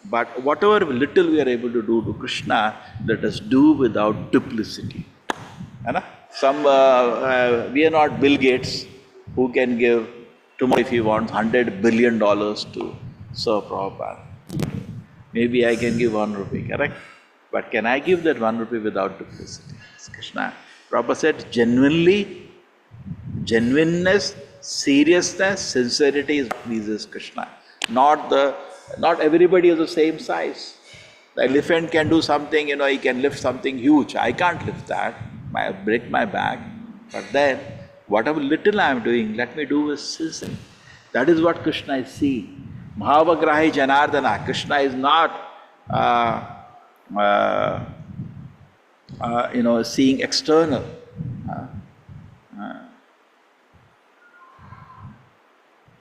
But whatever little we are able to do to Krishna, let us do without duplicity. We are not Bill Gates, who can give tomorrow, if he wants, $100 billion to serve Prabhupada. Maybe I can give 1 rupee, correct? But can I give that 1 rupee without duplicity? It's Krishna. Prabhupada said, genuineness, seriousness, sincerity is what pleases Krishna. Not everybody is the same size. The elephant can do something, he can lift something huge. I can't lift that. I break my back. But then, whatever little I am doing, let me do with sincerity. That is what Krishna is seeing. Mahavagrahi Janardana. Krishna is not, seeing external.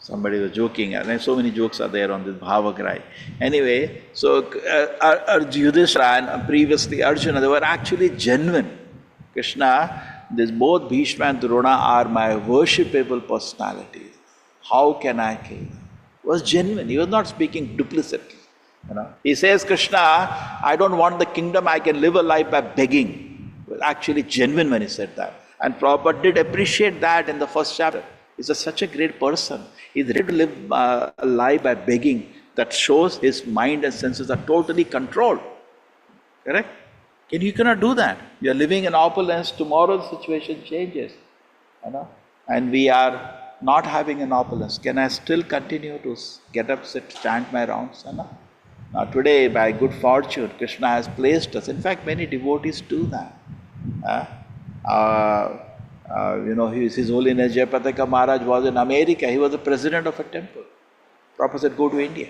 Somebody was joking, and so many jokes are there on this Bhavagrahi. Anyway, so Yudhishthira and previously Arjuna, they were actually genuine. Krishna, both Bhishma and Drona are my worshipable personalities. How can I kill them? He was genuine. He was not speaking duplicitly. He says, Krishna, I don't want the kingdom, I can live a life by begging. He was actually genuine when he said that. And Prabhupada did appreciate that in the first chapter. He's such a great person. He's ready to live a life by begging. That shows his mind and senses are totally controlled. Correct? You cannot do that. You are living in opulence, tomorrow the situation changes. And we are not having an opulence. Can I still continue to get up, sit, chant my rounds? Now today, by good fortune, Krishna has placed us. In fact, many devotees do that. His Holiness Jayapataka Maharaj was in America. He was the president of a temple. Prabhupada said, go to India.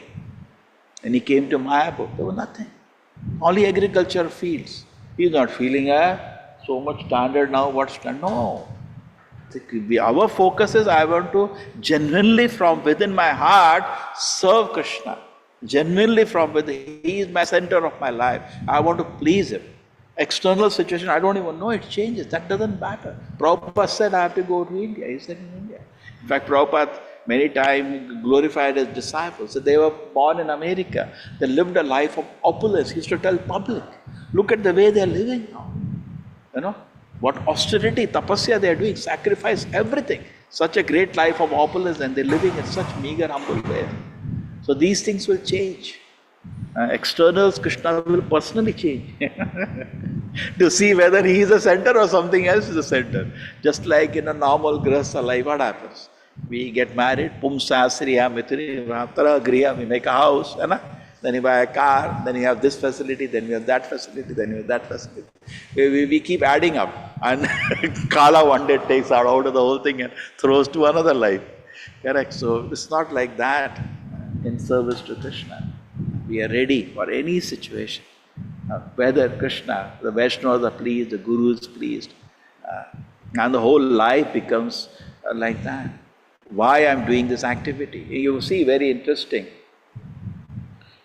And he came to Mayapur. There was nothing. Only agriculture fields. He's not feeling so much standard now. What's standard? No. Our focus is, I want to genuinely from within my heart serve Krishna. Genuinely from within. He is my center of my life. I want to please him. External situation, I don't even know, it changes. That doesn't matter. Prabhupada said, I have to go to India. He said in India. In fact, Prabhupada many times glorified his disciples. So they were born in America. They lived a life of opulence. He used to tell public, look at the way they are living now. What austerity, tapasya they are doing, sacrifice everything. Such a great life of opulence, and they're living in such meager, humble way. So these things will change. Externals, Krishna will personally change to see whether he is a center or something else is a center. Just like in a normal grahastha life, what happens? We get married, Pumsasriya Mitri, Vatara Griya, we make a house, then you buy a car, then you have this facility, then you have that facility, then you have that facility. We keep adding up, and Kala one day takes out of the whole thing and throws to another life. Correct? So it's not like that in service to Krishna. We are ready for any situation. Whether Krishna, the Vaishnavas are pleased, the Guru is pleased, and the whole life becomes like that. Why I'm doing this activity? You see, very interesting.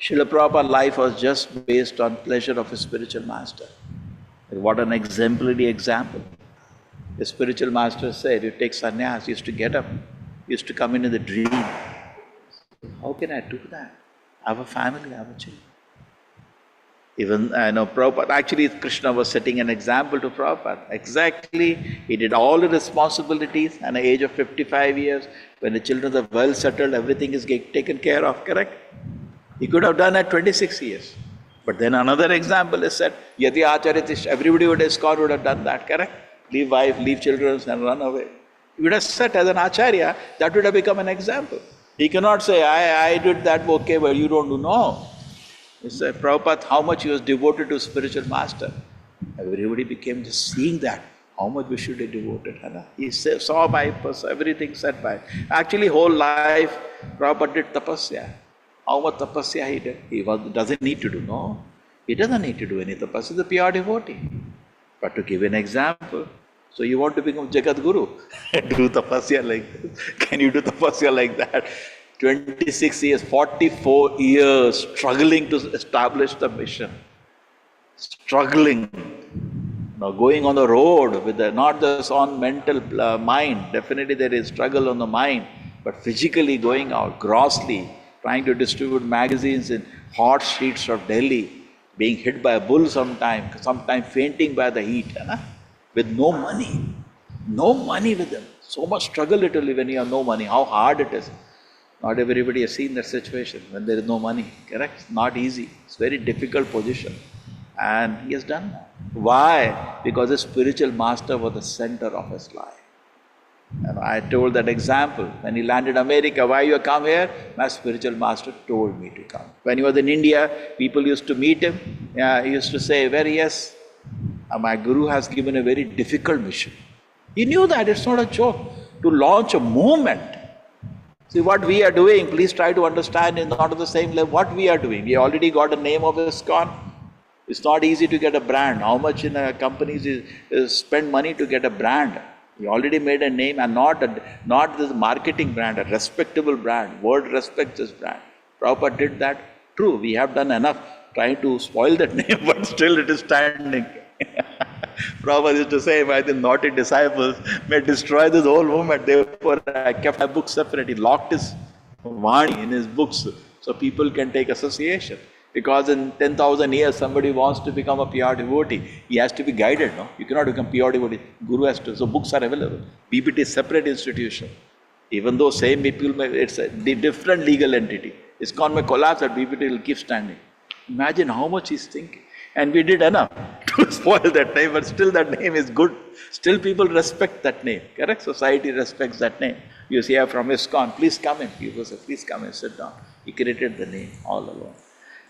Srila Prabhupada's life was just based on pleasure of his spiritual master. What an exemplary example. The spiritual master said, you take sannyas, he used to get up, he used to come in the dream. How can I do that? I have a family, I have a children. Even, Prabhupada, actually Krishna was setting an example to Prabhupada. Exactly, he did all the responsibilities at the age of 55 years. When the children are well settled, everything is taken care of, correct? He could have done at 26 years. But then another example is said, Yati Acharitish, everybody would have ISKCON would have done that, correct? Leave wife, leave children and run away. He would have set as an Acharya, that would have become an example. He cannot say, I did that, okay, but you don't do. No. He said, Prabhupada, how much he was devoted to spiritual master. Everybody became just seeing that, how much we should be devoted. He saw by everything said by. Actually, whole life, Prabhupada did tapasya. How much tapasya he did? He doesn't need to do, no. He doesn't need to do any tapasya, he's a pure devotee. But to give an example, so you want to become Jagat Guru, do tapasya like this. Can you do tapasya like that? 26 years, 44 years struggling to establish the mission. Struggling. Now going on the road with not just on mental mind, definitely there is struggle on the mind, but physically going out grossly, trying to distribute magazines in hot streets of Delhi, being hit by a bull sometime fainting by the heat, with no money with them. So much struggle literally when you have no money, how hard it is. Not everybody has seen that situation when there is no money, correct? It's not easy, it's a very difficult position. And he has done that. Why? Because his spiritual master was the center of his life. And I told that example. When he landed in America, why you come here? My spiritual master told me to come. When he was in India, people used to meet him. He used to say, well, yes, my Guru has given a very difficult mission. He knew that, it's not a joke. To launch a movement. See, what we are doing, please try to understand, is not at the same level. What we are doing, we already got a name of ISKCON. It's not easy to get a brand. How much in companies is spend money to get a brand? We already made a name, and not this marketing brand, a respectable brand. World respects this brand. Prabhupada did that. True, we have done enough trying to spoil that name, but still it is standing. Prabhupada used to say, my naughty disciples may destroy this whole movement. Therefore, I kept my book separate. He locked his Vani in his books so people can take association. Because in 10,000 years, somebody wants to become a pure devotee. He has to be guided, no? You cannot become pure devotee. Guru has to. So books are available. PPT is separate institution. Even though same people, it's a different legal entity. ISKCON may collapse, but PPT will keep standing. Imagine how much he's thinking. And we did enough to spoil that name, but still that name is good. Still people respect that name, correct? Society respects that name. You see, from ISKCON, please come in. People say, please come and sit down. He created the name all alone.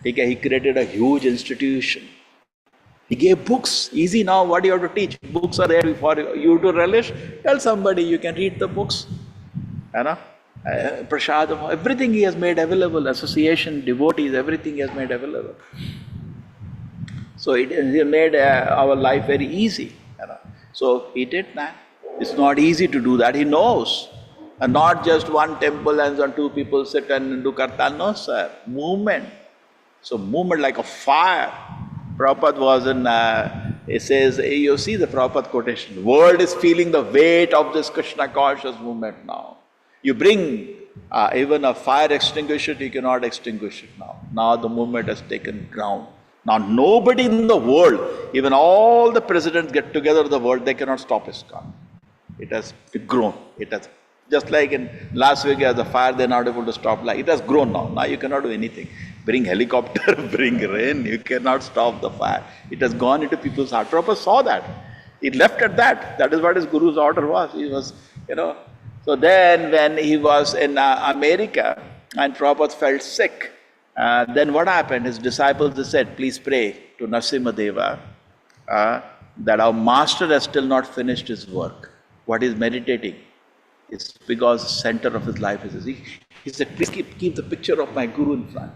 He created a huge institution. He gave books. Easy now, what you have to teach? Books are there for you to relish. Tell somebody you can read the books. Prasadam, everything he has made available. Association, devotees, everything he has made available. So he made our life very easy. So he did that. It's not easy to do that, he knows. And not just one temple and two people sit and do kirtan, no sir. Movement. So movement like a fire. Prabhupada was in, it says, you see the Prabhupada quotation, the world is feeling the weight of this Krishna conscious movement now. You bring even a fire extinguisher, you cannot extinguish it now. Now the movement has taken ground. Now nobody in the world, even all the presidents get together in the world, they cannot stop ISKCON. It has grown. It has, just like in Las Vegas, the fire, they're not able to stop. Like, it has grown now. Now you cannot do anything. Bring helicopter, bring rain, you cannot stop the fire. It has gone into people's heart. Prabhupada saw that. He left at that. That is what his Guru's order was. He was, so So then when he was in America and Prabhupada felt sick, then what happened? His disciples they said, please pray to Narasimha that our master has still not finished his work. What he's meditating is because the center of his life is he said, please keep the picture of my guru in front.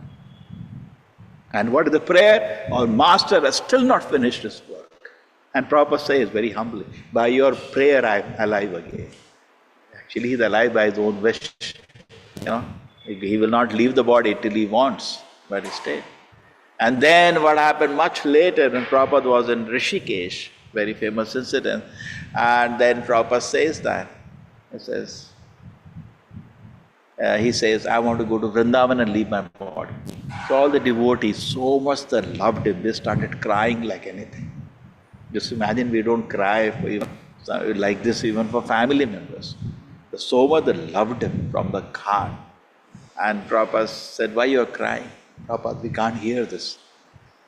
And what is the prayer? Our master has still not finished his work. And Prabhupada says very humbly, by your prayer I am alive again. Actually, he is alive by his own wish. He will not leave the body till he wants, but he stayed. And then what happened much later when Prabhupada was in Rishikesh, very famous incident, and then Prabhupada says that, he says, I want to go to Vrindavan and leave my body. So all the devotees, so much they loved him, they started crying like anything. Just imagine we don't cry for even, like this even for family members. So much they loved him from the heart. And Prabhupada said, why you are crying? Prabhupada, we can't hear this.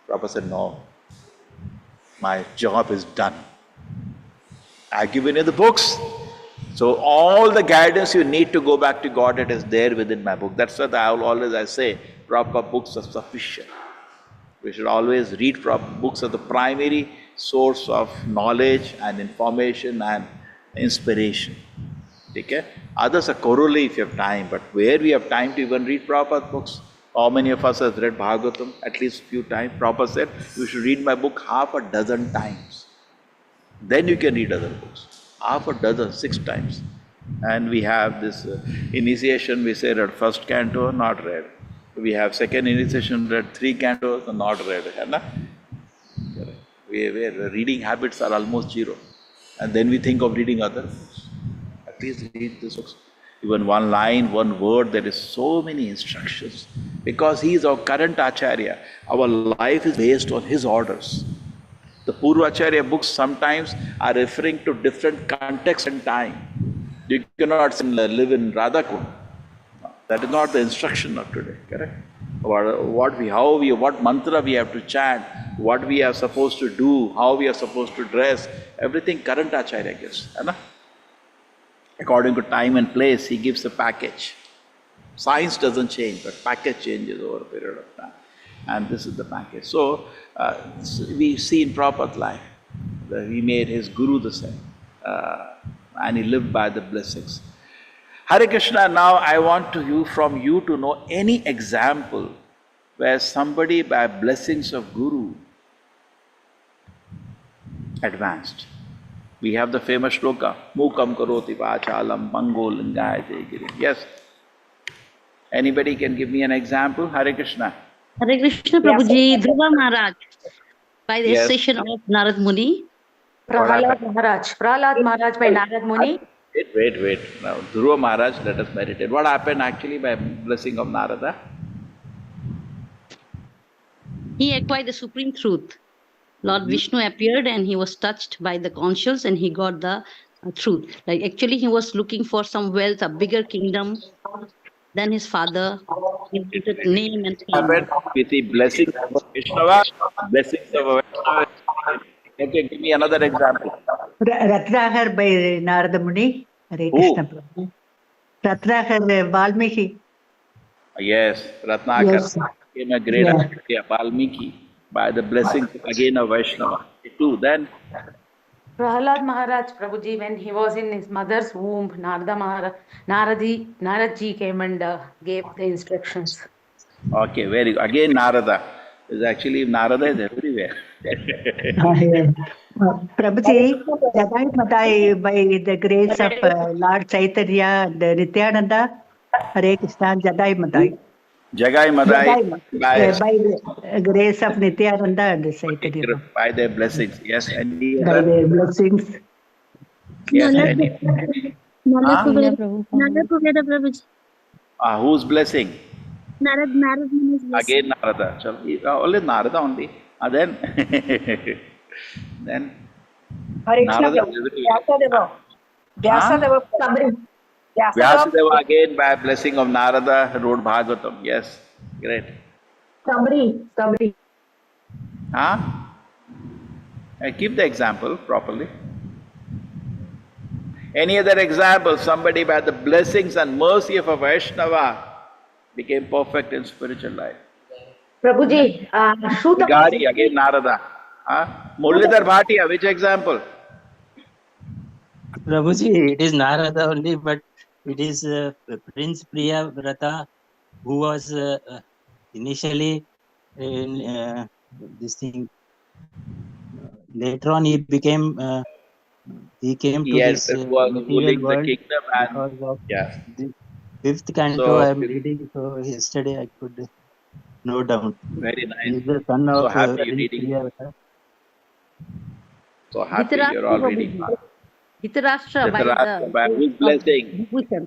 Prabhupada said, no, my job is done. I've given you the books. So all the guidance you need to go back to God, it is there within my book. That's what I say, Prabhupada books are sufficient. We should always read books as the primary source of knowledge and information and inspiration. Okay? Others are corollary if you have time, but where we have time to even read Prabhupada books? How many of us has read Bhagavatam at least few times? Prabhupada said, you should read my book half a dozen times. Then you can read other books. Half a dozen, 6 times. And we have this initiation, we say read first canto, not read. We have second initiation, read 3 cantos, not read. Where reading habits are almost zero. And then we think of reading other books. At least read this books. Even one line, one word, there is so many instructions. Because he is our current Acharya. Our life is based on his orders. The Purvacharya books sometimes are referring to different context and time. You cannot live in Radha Kund. That is not the instruction of today, correct? What mantra we have to chant, what we are supposed to do, how we are supposed to dress, everything current Acharya gives. According to time and place, he gives a package. Science doesn't change, but package changes over a period of time. And this is the package. So, we see in Prabhupada's life that he made his guru the same. And he lived by the blessings. Hare Krishna, now I want from you to know any example where somebody by blessings of Guru advanced. We have the famous shloka, Mukam karoti vachalam mango lingaya jayagiri. Yes? Anybody can give me an example? Hare Krishna. Hare Krishna Prabhuji, Dhruva Maharaj, by the session of Narad Muni. Prahlad Maharaj by Narad Muni. Wait. Now, Dhruva Maharaj, let us meditate. What happened actually by blessing of Narada? He acquired the supreme truth. Lord Vishnu appeared and he was touched by the conscience and he got the truth. Like actually he was looking for some wealth, a bigger kingdom than his father. He wanted name and fame. With the blessings of Vaishnava, blessings of Vaishnava. Okay, give me another example. Ratnakar by Narada Muni. Hare Krishna Prabhu. Ratnakar Valmiki. Yes, Ratnakar became a great Acharya, Valmiki, by the blessings again of Vaishnava. Too. Then Prahlad Maharaj Prabhuji, when he was in his mother's womb, Naradji came and gave the instructions. okay, very good. Again Narada. Narada is everywhere. Prabhuji, Jadai Madai by the grace of Lord Chaitanya and Nityananda. Hare Krishna, Jadai Madai. Jagai Madai by the grace of Nityananda and Chaitanya. By their blessings, yes. And by their blessings. Yes, whose blessing? Narad Muni's blessing. Again Narada. Only Narada only. Then Narada. Vyasadeva again by blessing of Narada wrote Bhagavatam. Yes, great. Sabri. Huh? I keep the example properly. Any other example? Somebody by the blessings and mercy of a Vaishnava became perfect in spiritual life. Prabhuji, Shruta Gari, again Narada. Mullidhar Bhatia, which example? Prabhuji, it is Narada only, but it is Prince Priyavrata who was initially in this thing. Later on, he came to Yes, this that was material ruling the world kingdom and because of yes. the fifth canto I So am reading. So yesterday I could note down. very He nice. is the son So of happy you're Prince reading. Priyavrata. So happy you're Dhritarashtra all reading. Prabhuji. Dhritarashtra by Dhritarashtra, the by grace whose of blessing? Vibhushan,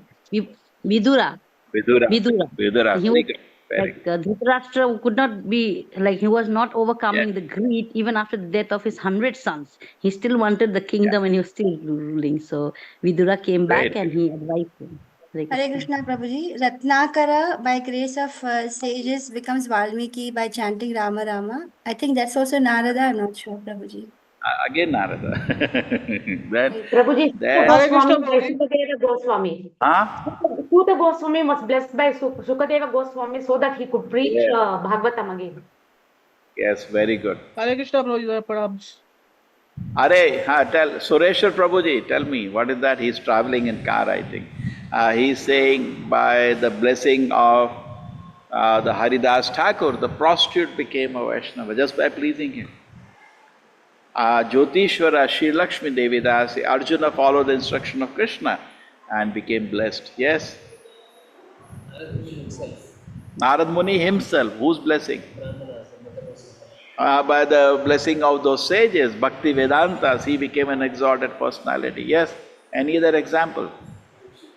Vidura. Vidura. Vidura. Vidura, He very was good. Very like good. Dhritarashtra could not be like he was not Yes, overcoming the greed even after the death of his 100 sons. He still wanted the yes. kingdom and he was still ruling. So Vidura came Very back and nice. he advised him. Hare Hare Krishna. Krishna Prabhuji. Ratnakara, by grace of sages, becomes Valmiki by chanting Rama Rama. I think that's also Narada, I'm not sure, Prabhuji. Again Narada. then, Prabhuji, then, Sukha Goswami by Sukadeva Goswami. huh? Sukha Goswami was blessed by Sukadeva Goswami so that he could preach Yes, Bhagavatam again. yes, very good. Hare Krishna Prabhuji, perhaps. Are, tell Sureshwar Prabhuji, tell me, what is that? He's traveling in car, I think. He's saying by the blessing of the Haridas Thakur, the prostitute became a Vaishnava just by pleasing him. Jyotishwara Sri Lakshmi Devi Dasi, Arjuna followed the instruction of Krishna and became blessed. Yes? Narad Muni himself, whose blessing? By the blessing of those sages, Bhakti Vedantas, he became an exalted personality. Yes? Any other example?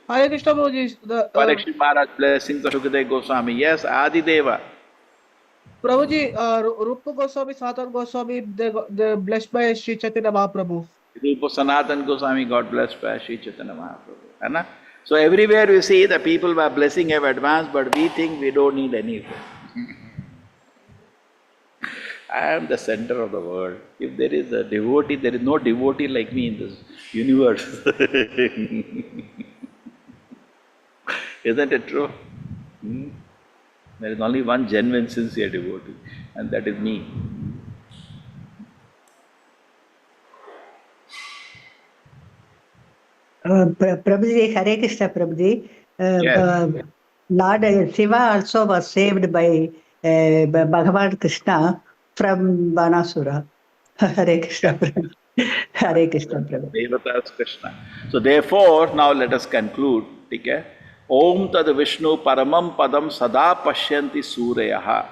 Hare Krishna Prabhuji, Parikshit Maharaj blessings of Shukadeva Goswami. Yes, Adi Deva. Prabhuji, Rupa Goswami, Sanatana Goswami, they're blessed by Sri Chaitanya Mahaprabhu. Rupa Sanatan Goswami got blessed by Sri Chaitanya Mahaprabhu. Hai na? So everywhere we see the people by blessing have advanced, but we think we don't need anything. I am the center of the world. If there is a devotee, there is no devotee like me in this universe. Isn't it true? There is only one genuine, sincere devotee, and that is me. Prabhuji, Hare Krishna Prabhuji. Yes. Lord Shiva also was saved by Bhagavan Krishna from Banasura. Hare Krishna Prabhuji. Hare Krishna Prabhuji. Devatas Krishna. So therefore, now let us conclude. Okay? Om Tad Vishnu Paramam Padam Sada Pashyanti Suryaha.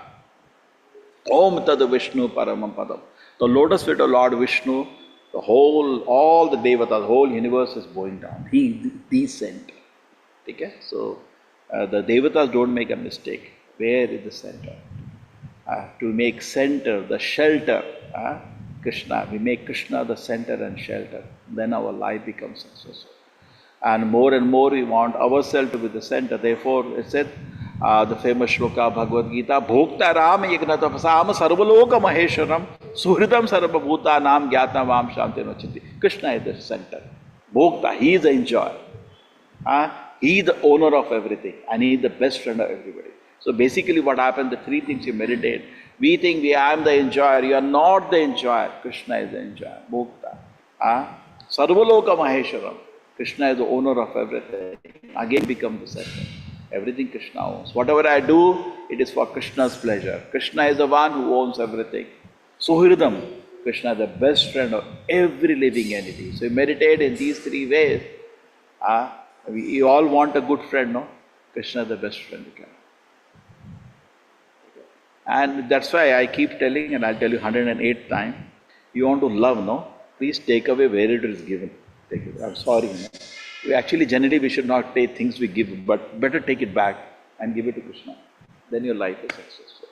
Om Tad Vishnu Paramam Padam. The lotus feet of Lord Vishnu, all the Devatas, the whole universe is going down. He descent. Okay? So the Devatas don't make a mistake. Where is the center? To make center, the shelter, Krishna. We make Krishna the center and shelter. Then our life becomes successful. And more we want ourselves to be the center. Therefore, it said, the famous shloka Bhagavad Gita, Bhokta Ram Yagnatapasam Sarvaloka Maheshwaram Suhridam Sarvabhuta Nam Gyata Vam Shanti Nachiti. Krishna is the center. Bhokta, he is the enjoyer. He is the owner of everything and he is the best friend of everybody. So basically what happened, the three things you meditate. We think I am the enjoyer, you are not the enjoyer. Krishna is the enjoyer. Bhokta. Sarvaloka Maheshwaram. Krishna is the owner of everything. Again become the center. Everything Krishna owns. Whatever I do, it is for Krishna's pleasure. Krishna is the one who owns everything. Suhridam. Krishna is the best friend of every living entity. So you meditate in these three ways. You all want a good friend, no? Krishna is the best friend you can. And that's why I keep telling, and I'll tell you 108th time, you want to love, no? Please take away where it is given. Take it. I'm sorry. No? Actually, generally, we should not take things we give, but better take it back and give it to Krishna. Then your life is successful.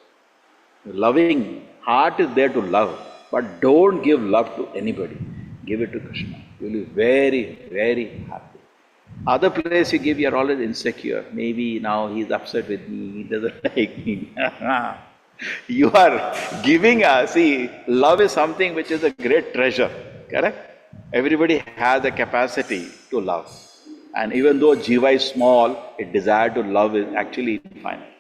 Your loving heart is there to love, but don't give love to anybody. Give it to Krishna. You'll be very, very happy. Other place you give, you're always insecure. Maybe now he's upset with me, he doesn't like me. You are giving, see, love is something which is a great treasure. Correct? Everybody has a capacity to love. And even though Jiva is small, its desire to love is actually infinite.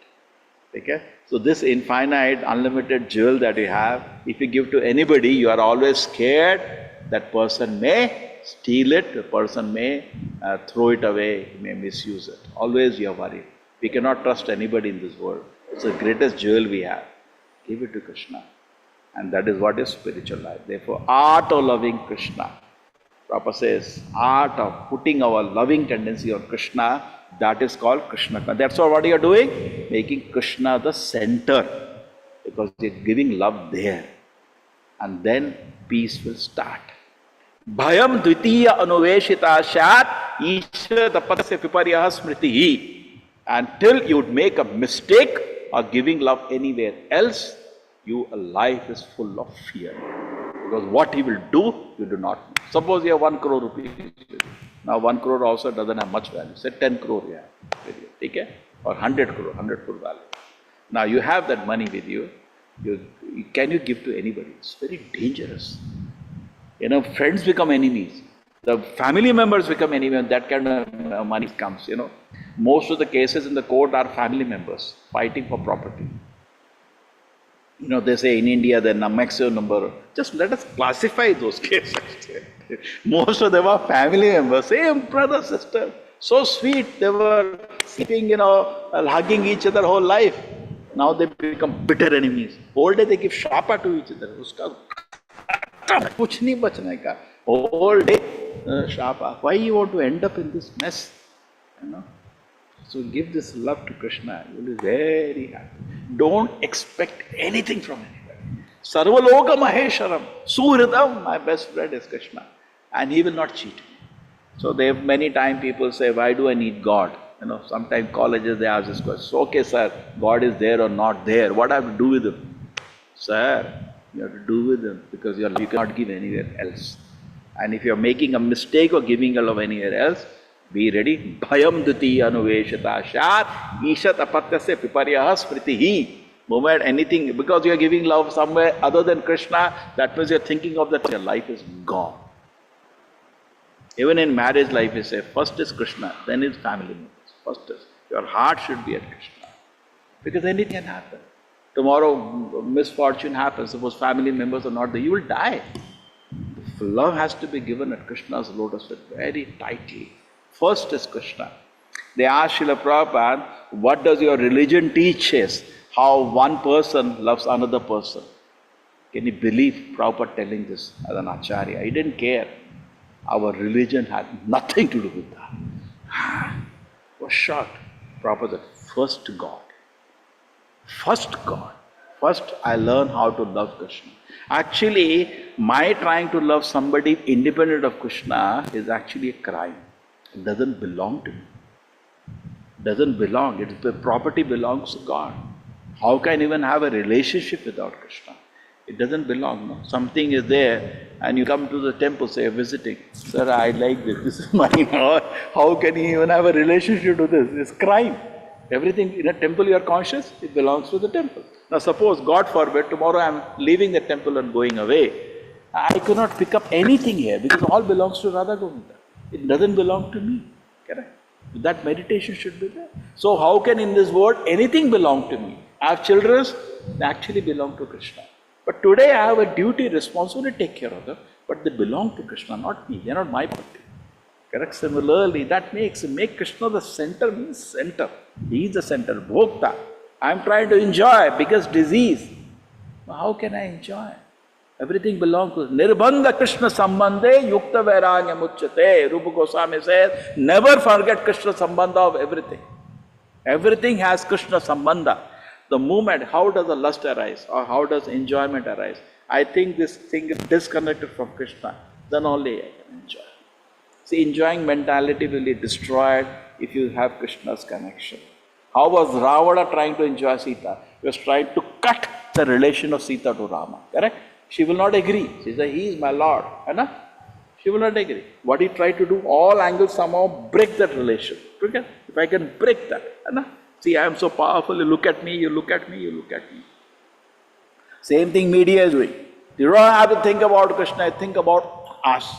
Okay? So this infinite, unlimited jewel that you have, if you give to anybody, you are always scared that person may steal it, the person may throw it away, may misuse it. Always you are worried. We cannot trust anybody in this world. It's the greatest jewel we have. Give it to Krishna. And that is what is spiritual life. Therefore, art of loving Krishna. Prabhupada says, art of putting our loving tendency on Krishna, that is called Krishna. That's what you are doing? Making Krishna the center. Because you are giving love there. And then peace will start. Bhayam dvitiya anuveshita shat isha tapasya viparyaha smritihi. Until you would make a mistake of giving love anywhere else, your life is full of fear. Because what he will do, you do not know. Suppose you have 1 crore rupees. Now 1 crore also doesn't have much value. Say 10 crore you have with you. Okay? Or 100 crore, 100 crore value. Now you have that money with you. Can you give to anybody? It's very dangerous. You know, friends become enemies. The family members become enemies when that kind of money comes, you know. Most of the cases in the court are family members fighting for property. You know, they say in India the maximum number. Just let us classify those cases. Most of them are family members, same brother, sister. So sweet, they were sleeping, you know, hugging each other whole life. Now they become bitter enemies. Whole day they give shapa to each other. Uska kuch nahi bachne ka. Whole day shapa. Why you want to end up in this mess? You know. So give this love to Krishna. You will be very happy. Don't expect anything from anybody. Sarvaloka Mahesharam. Suhridam, my best friend is Krishna. And he will not cheat me. So they have many times people say, why do I need God? You know, sometimes colleges they ask this question. So, okay, sir, God is there or not there. What I have to do with him? Sir, you have to do with him because you cannot give anywhere else. And if you are making a mistake of giving a love anywhere else, be ready. Bhayam duti anuveshata shat ishat apatyasya piparyaha smritihi. Moment anything, because you are giving love somewhere other than Krishna, that means you are thinking of that your life is gone. Even in marriage life, you say, first is Krishna, then is family members. First is, your heart should be at Krishna. Because anything can happen. Tomorrow, misfortune happens, suppose family members are not there, you will die. Love has to be given at Krishna's lotus feet very tightly. First is Krishna. They asked Srila Prabhupada, what does your religion teach us? How one person loves another person. Can you believe Prabhupada telling this as an Acharya? He didn't care. Our religion had nothing to do with that. Was shocked. Prabhupada said, first God. First God. First I learn how to love Krishna. Actually, my trying to love somebody independent of Krishna is actually a crime. It doesn't belong to me. It doesn't belong. The property belongs to God. How can I even have a relationship without Krishna? It doesn't belong. No? Something is there and you come to the temple, say, visiting. Sir, I like this. This is mine. How can you even have a relationship to this? It's crime. Everything in a temple you are conscious, it belongs to the temple. Now suppose, God forbid, tomorrow I am leaving the temple and going away. I cannot pick up anything here because all belongs to Radha Govinda. It doesn't belong to me. Correct? That meditation should be there. So how can in this world anything belong to me? I have children, they actually belong to Krishna. But today I have a duty, responsibility to take care of them, but they belong to Krishna, not me. They are not my property. Correct? Similarly, that make Krishna the center, means center. He is the center, Bhokta. I am trying to enjoy, biggest disease. How can I enjoy? Everything belongs to Nirbandha Krishna Sambandhe Yukta Vairagya Muchyate. Rupa Goswami says, never forget Krishna Sambandha of everything. Everything has Krishna Sambandha. The moment, how does the lust arise or how does enjoyment arise? I think this thing is disconnected from Krishna. Then only I can enjoy. See, enjoying mentality will be destroyed if you have Krishna's connection. How was Ravana trying to enjoy Sita? He was trying to cut the relation of Sita to Rama. Correct? She will not agree. She said, he is my Lord. Right? She will not agree. What he tried to do, all angles somehow break that relation. Okay? If I can break that. Right? See, I am so powerful, you look at me, you look at me, you look at me. Same thing media is doing. You don't have to think about Krishna, think about us.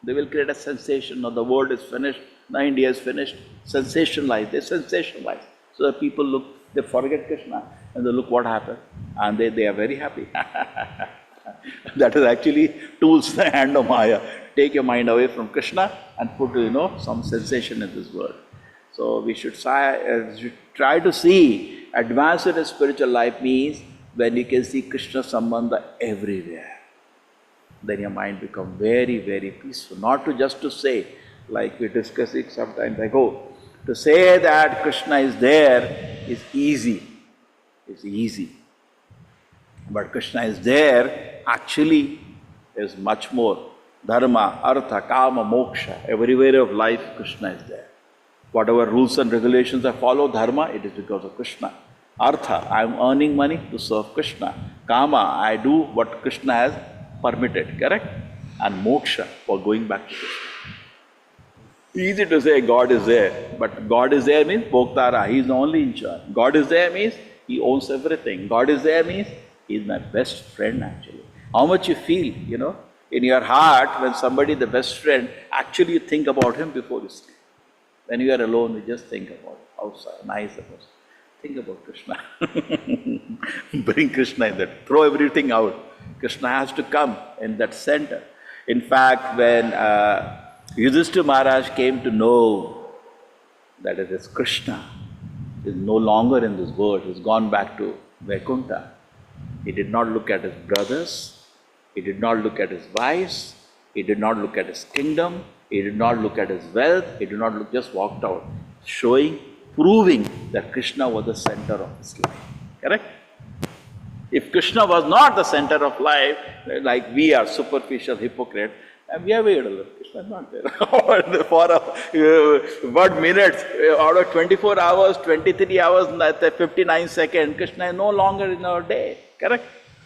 They will create a sensation. Now the world is finished. Now India is finished. Sensationalize. They sensationalize. So the people look, they forget Krishna and they look what happened. And they are very happy. That is actually tools in the hand of Maya. Take your mind away from Krishna and put, some sensation in this world. So we should try to see advance in a spiritual life means when you can see Krishna Sambandha everywhere. Then your mind becomes very, very peaceful. Not just to say, like we discuss it sometimes ago, to say that Krishna is there is easy. It's easy. But Krishna is there actually is much more. Dharma, Artha, Kama, Moksha, everywhere of life Krishna is there. Whatever rules and regulations I follow, Dharma, it is because of Krishna. Artha, I am earning money to serve Krishna. Kama, I do what Krishna has permitted, correct? And Moksha, for going back to Krishna. Easy to say God is there, but God is there means Bhoktara, He is the only in charge. God is there means He owns everything. God is there means He is my best friend actually. How much you feel, in your heart when somebody is the best friend, actually you think about him before you sleep. When you are alone, you just think about how nice it was. Think about Krishna. Bring Krishna in that. Throw everything out. Krishna has to come in that center. In fact, when Yudhishthira Maharaj came to know that it is Krishna, is no longer in this world, he's gone back to Vaikuntha. He did not look at his brothers, he did not look at his wives, he did not look at his kingdom, he did not look at his wealth, he did not look, just walked out, proving that Krishna was the center of his life. Correct? If Krishna was not the center of life, like we are superficial hypocrites, and we have Krishna is not there. For what minutes, out of 24 hours, 23 hours, 59 seconds, Krishna is no longer in our day. Correct?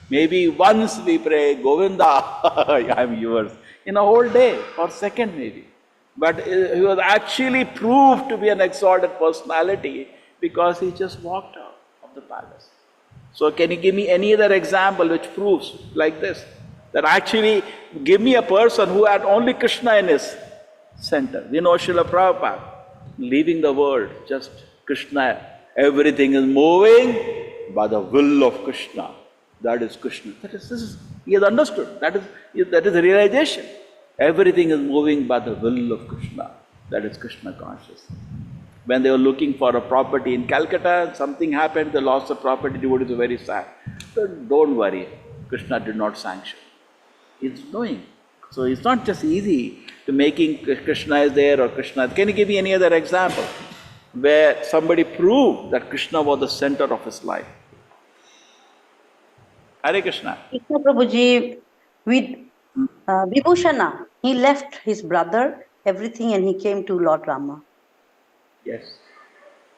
Maybe once we pray, Govinda, I am yours, in a whole day, or second maybe. But he was actually proved to be an exalted personality because he just walked out of the palace. So can you give me any other example which proves like this? That actually, give me a person who had only Krishna in his center. Srila Prabhupada, leaving the world, just Krishna, everything is moving by the will of Krishna. That is Krishna. He has understood. That is the realization. Everything is moving by the will of Krishna. That is Krishna consciousness. When they were looking for a property in Calcutta, something happened, they lost the property, devotees were very sad. So don't worry, Krishna did not sanction. He's knowing. So it's not just easy to making Krishna is there or Krishna. Can you give me any other example where somebody proved that Krishna was the center of his life? Hare Krishna. Krishna Prabhuji, with Vibhushana, he left his brother, everything, and he came to Lord Rama. Yes.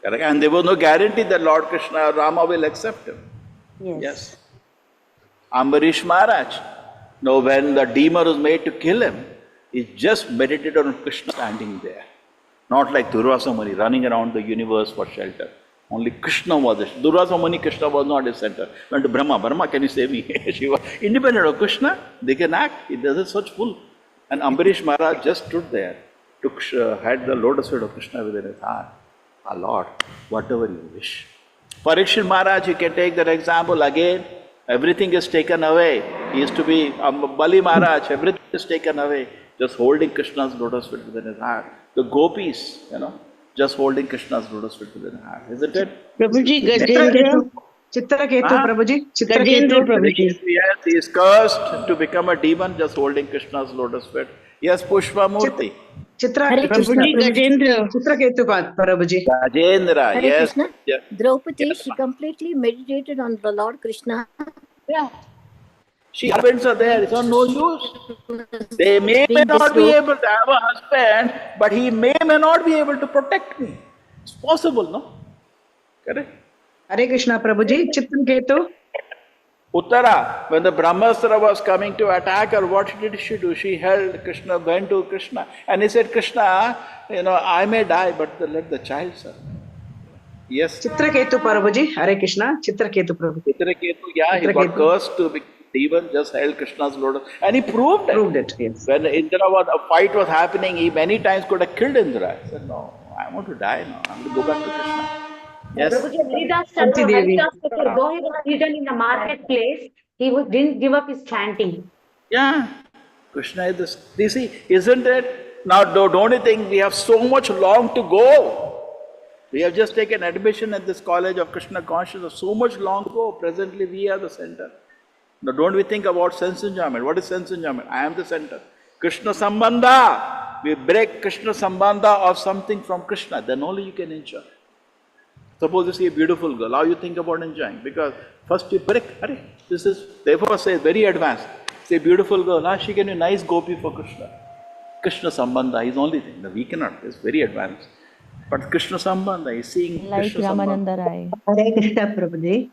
Correct. And there was no guarantee that Lord Krishna or Rama will accept him. Yes. Ambarish Maharaj, now when the demon was made to kill him, he just meditated on Krishna standing there. Not like Durvasa Muni running around the universe for shelter. Only Krishna was it. Durvasa Muni, Krishna was not his center. Went to Brahma, Brahma, can you save me? She was independent of Krishna. They can act. It doesn't such full. And Ambarish Maharaj just stood there, had the lotus feet of Krishna within his heart. Ah, Lord, whatever you wish. Parikshit Maharaj, you can take that example again. Everything is taken away. He used to be Bali Maharaj, everything is taken away. Just holding Krishna's lotus feet within his heart. The gopis, just holding Krishna's lotus feet within his heart. Isn't it? Prabhuji, Gajendra. Chitraketu, Prabhuji. Gajendra Prabhuji. Yes, he is cursed to become a demon just holding Krishna's lotus feet. Yes, Pushpa Murti. Prabhuji, Gajendra. Chitraketu, Prabhuji. Gajendra, Hare yes. Krishna. Yes. Draupadi, Yes, she ma'am. completely meditated on the Lord Krishna. Yeah. She husbands are there, it's of no use. They may Being not be disrobed. able to have a husband, but he may not be able to protect me. It's possible, no? Correct? Hare Krishna, Prabhuji. Chitraketu. Uttara, when the Brahmastra was coming to attack her, what did she do? She held Krishna, went to Krishna, and he said, Krishna, I may die, but let the child serve. Yes. Chitraketu, Prabhuji. Hare Krishna. Chitraketu, Prabhuji. Chitraketu, yeah, he got cursed to be Even just held Krishna's lotus, and he proved it. Proved it, yes. When Indra was, a fight was happening, he many times could have killed Indra. He said, no, I want to die now. I'm going to go back to Krishna. Yes. Prabhuji, Kunti Devi. though he was hidden in the marketplace, didn't give up his chanting. Yeah. Krishna is this. You see, isn't it? Now, don't you think we have so much long to go? We have just taken admission at this college of Krishna consciousness. So much long to go. Presently, we are the center. Now, don't we think about sense enjoyment? What is sense enjoyment? I am the center. Krishna Sambandha. We break Krishna Sambandha of something from Krishna. Then only you can enjoy. Suppose you see a beautiful girl. How you think about enjoying? Because first you break. This is, therefore, say very advanced. Say beautiful girl. She can be a nice gopi for Krishna. Krishna Sambandha is the only thing. We cannot. It's very advanced. But Krishna Sambandha is seeing Like Krishna Ramananda Sambandha. Rai. Hare Krishna Prabhuji.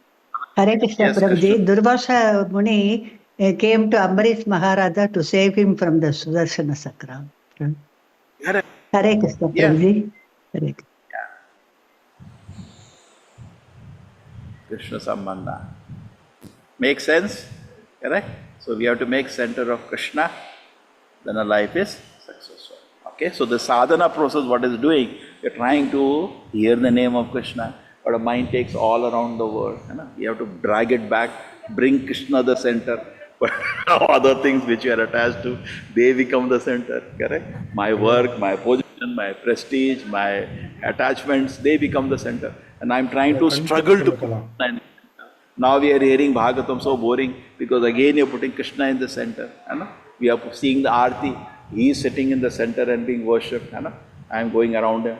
Hare Krishna Yes, Prabhuji. Krishna. Durvasa Muni came to Ambarish Maharaja to save him from the Sudarshana Sakra. Hare Hare Krishna Yeah. Prabhuji. Hare Krishna. Krishna Sambandha. Make sense? Correct? So we have to make center of Krishna, then our life is successful. Okay, so the sadhana process, what is doing, we're trying to hear the name of Krishna, but our mind takes all around the world. We have to drag it back, bring Krishna the center, but other things which you are attached to, they become the center. Correct? My work, my position, my prestige, my attachments, they become the center. And I'm trying to struggle to. Now we are hearing Bhagavatam, so boring, because again you're putting Krishna in the center. We are seeing the Aarti, he is sitting in the center and being worshipped. I am going around him.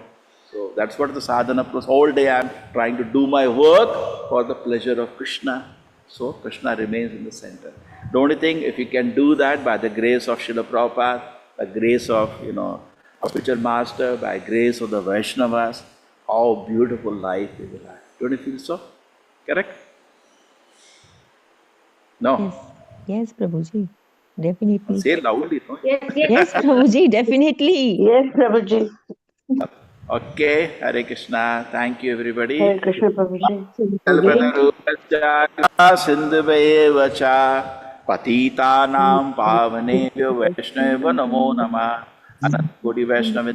So that's what the sadhana process. All day I am trying to do my work for the pleasure of Krishna. So Krishna remains in the center. Don't you think if you can do that by the grace of Srila Prabhupada, the grace of, Spiritual Master, by grace of the Vaishnavas, how beautiful life we will have. Don't you feel so? Correct? No? Yes, yes, Prabhuji. Definitely. Say loudly, no? Yes, Prabhuji, definitely. Yes, Prabhuji. Okay, Hare Krishna. Thank you, everybody. Hare Krishna Prabhuji. Kalpatarupacha sindhuvayevacha patitanam pavanebhyo vaishnava namo namah. Anant Koti Vaishnava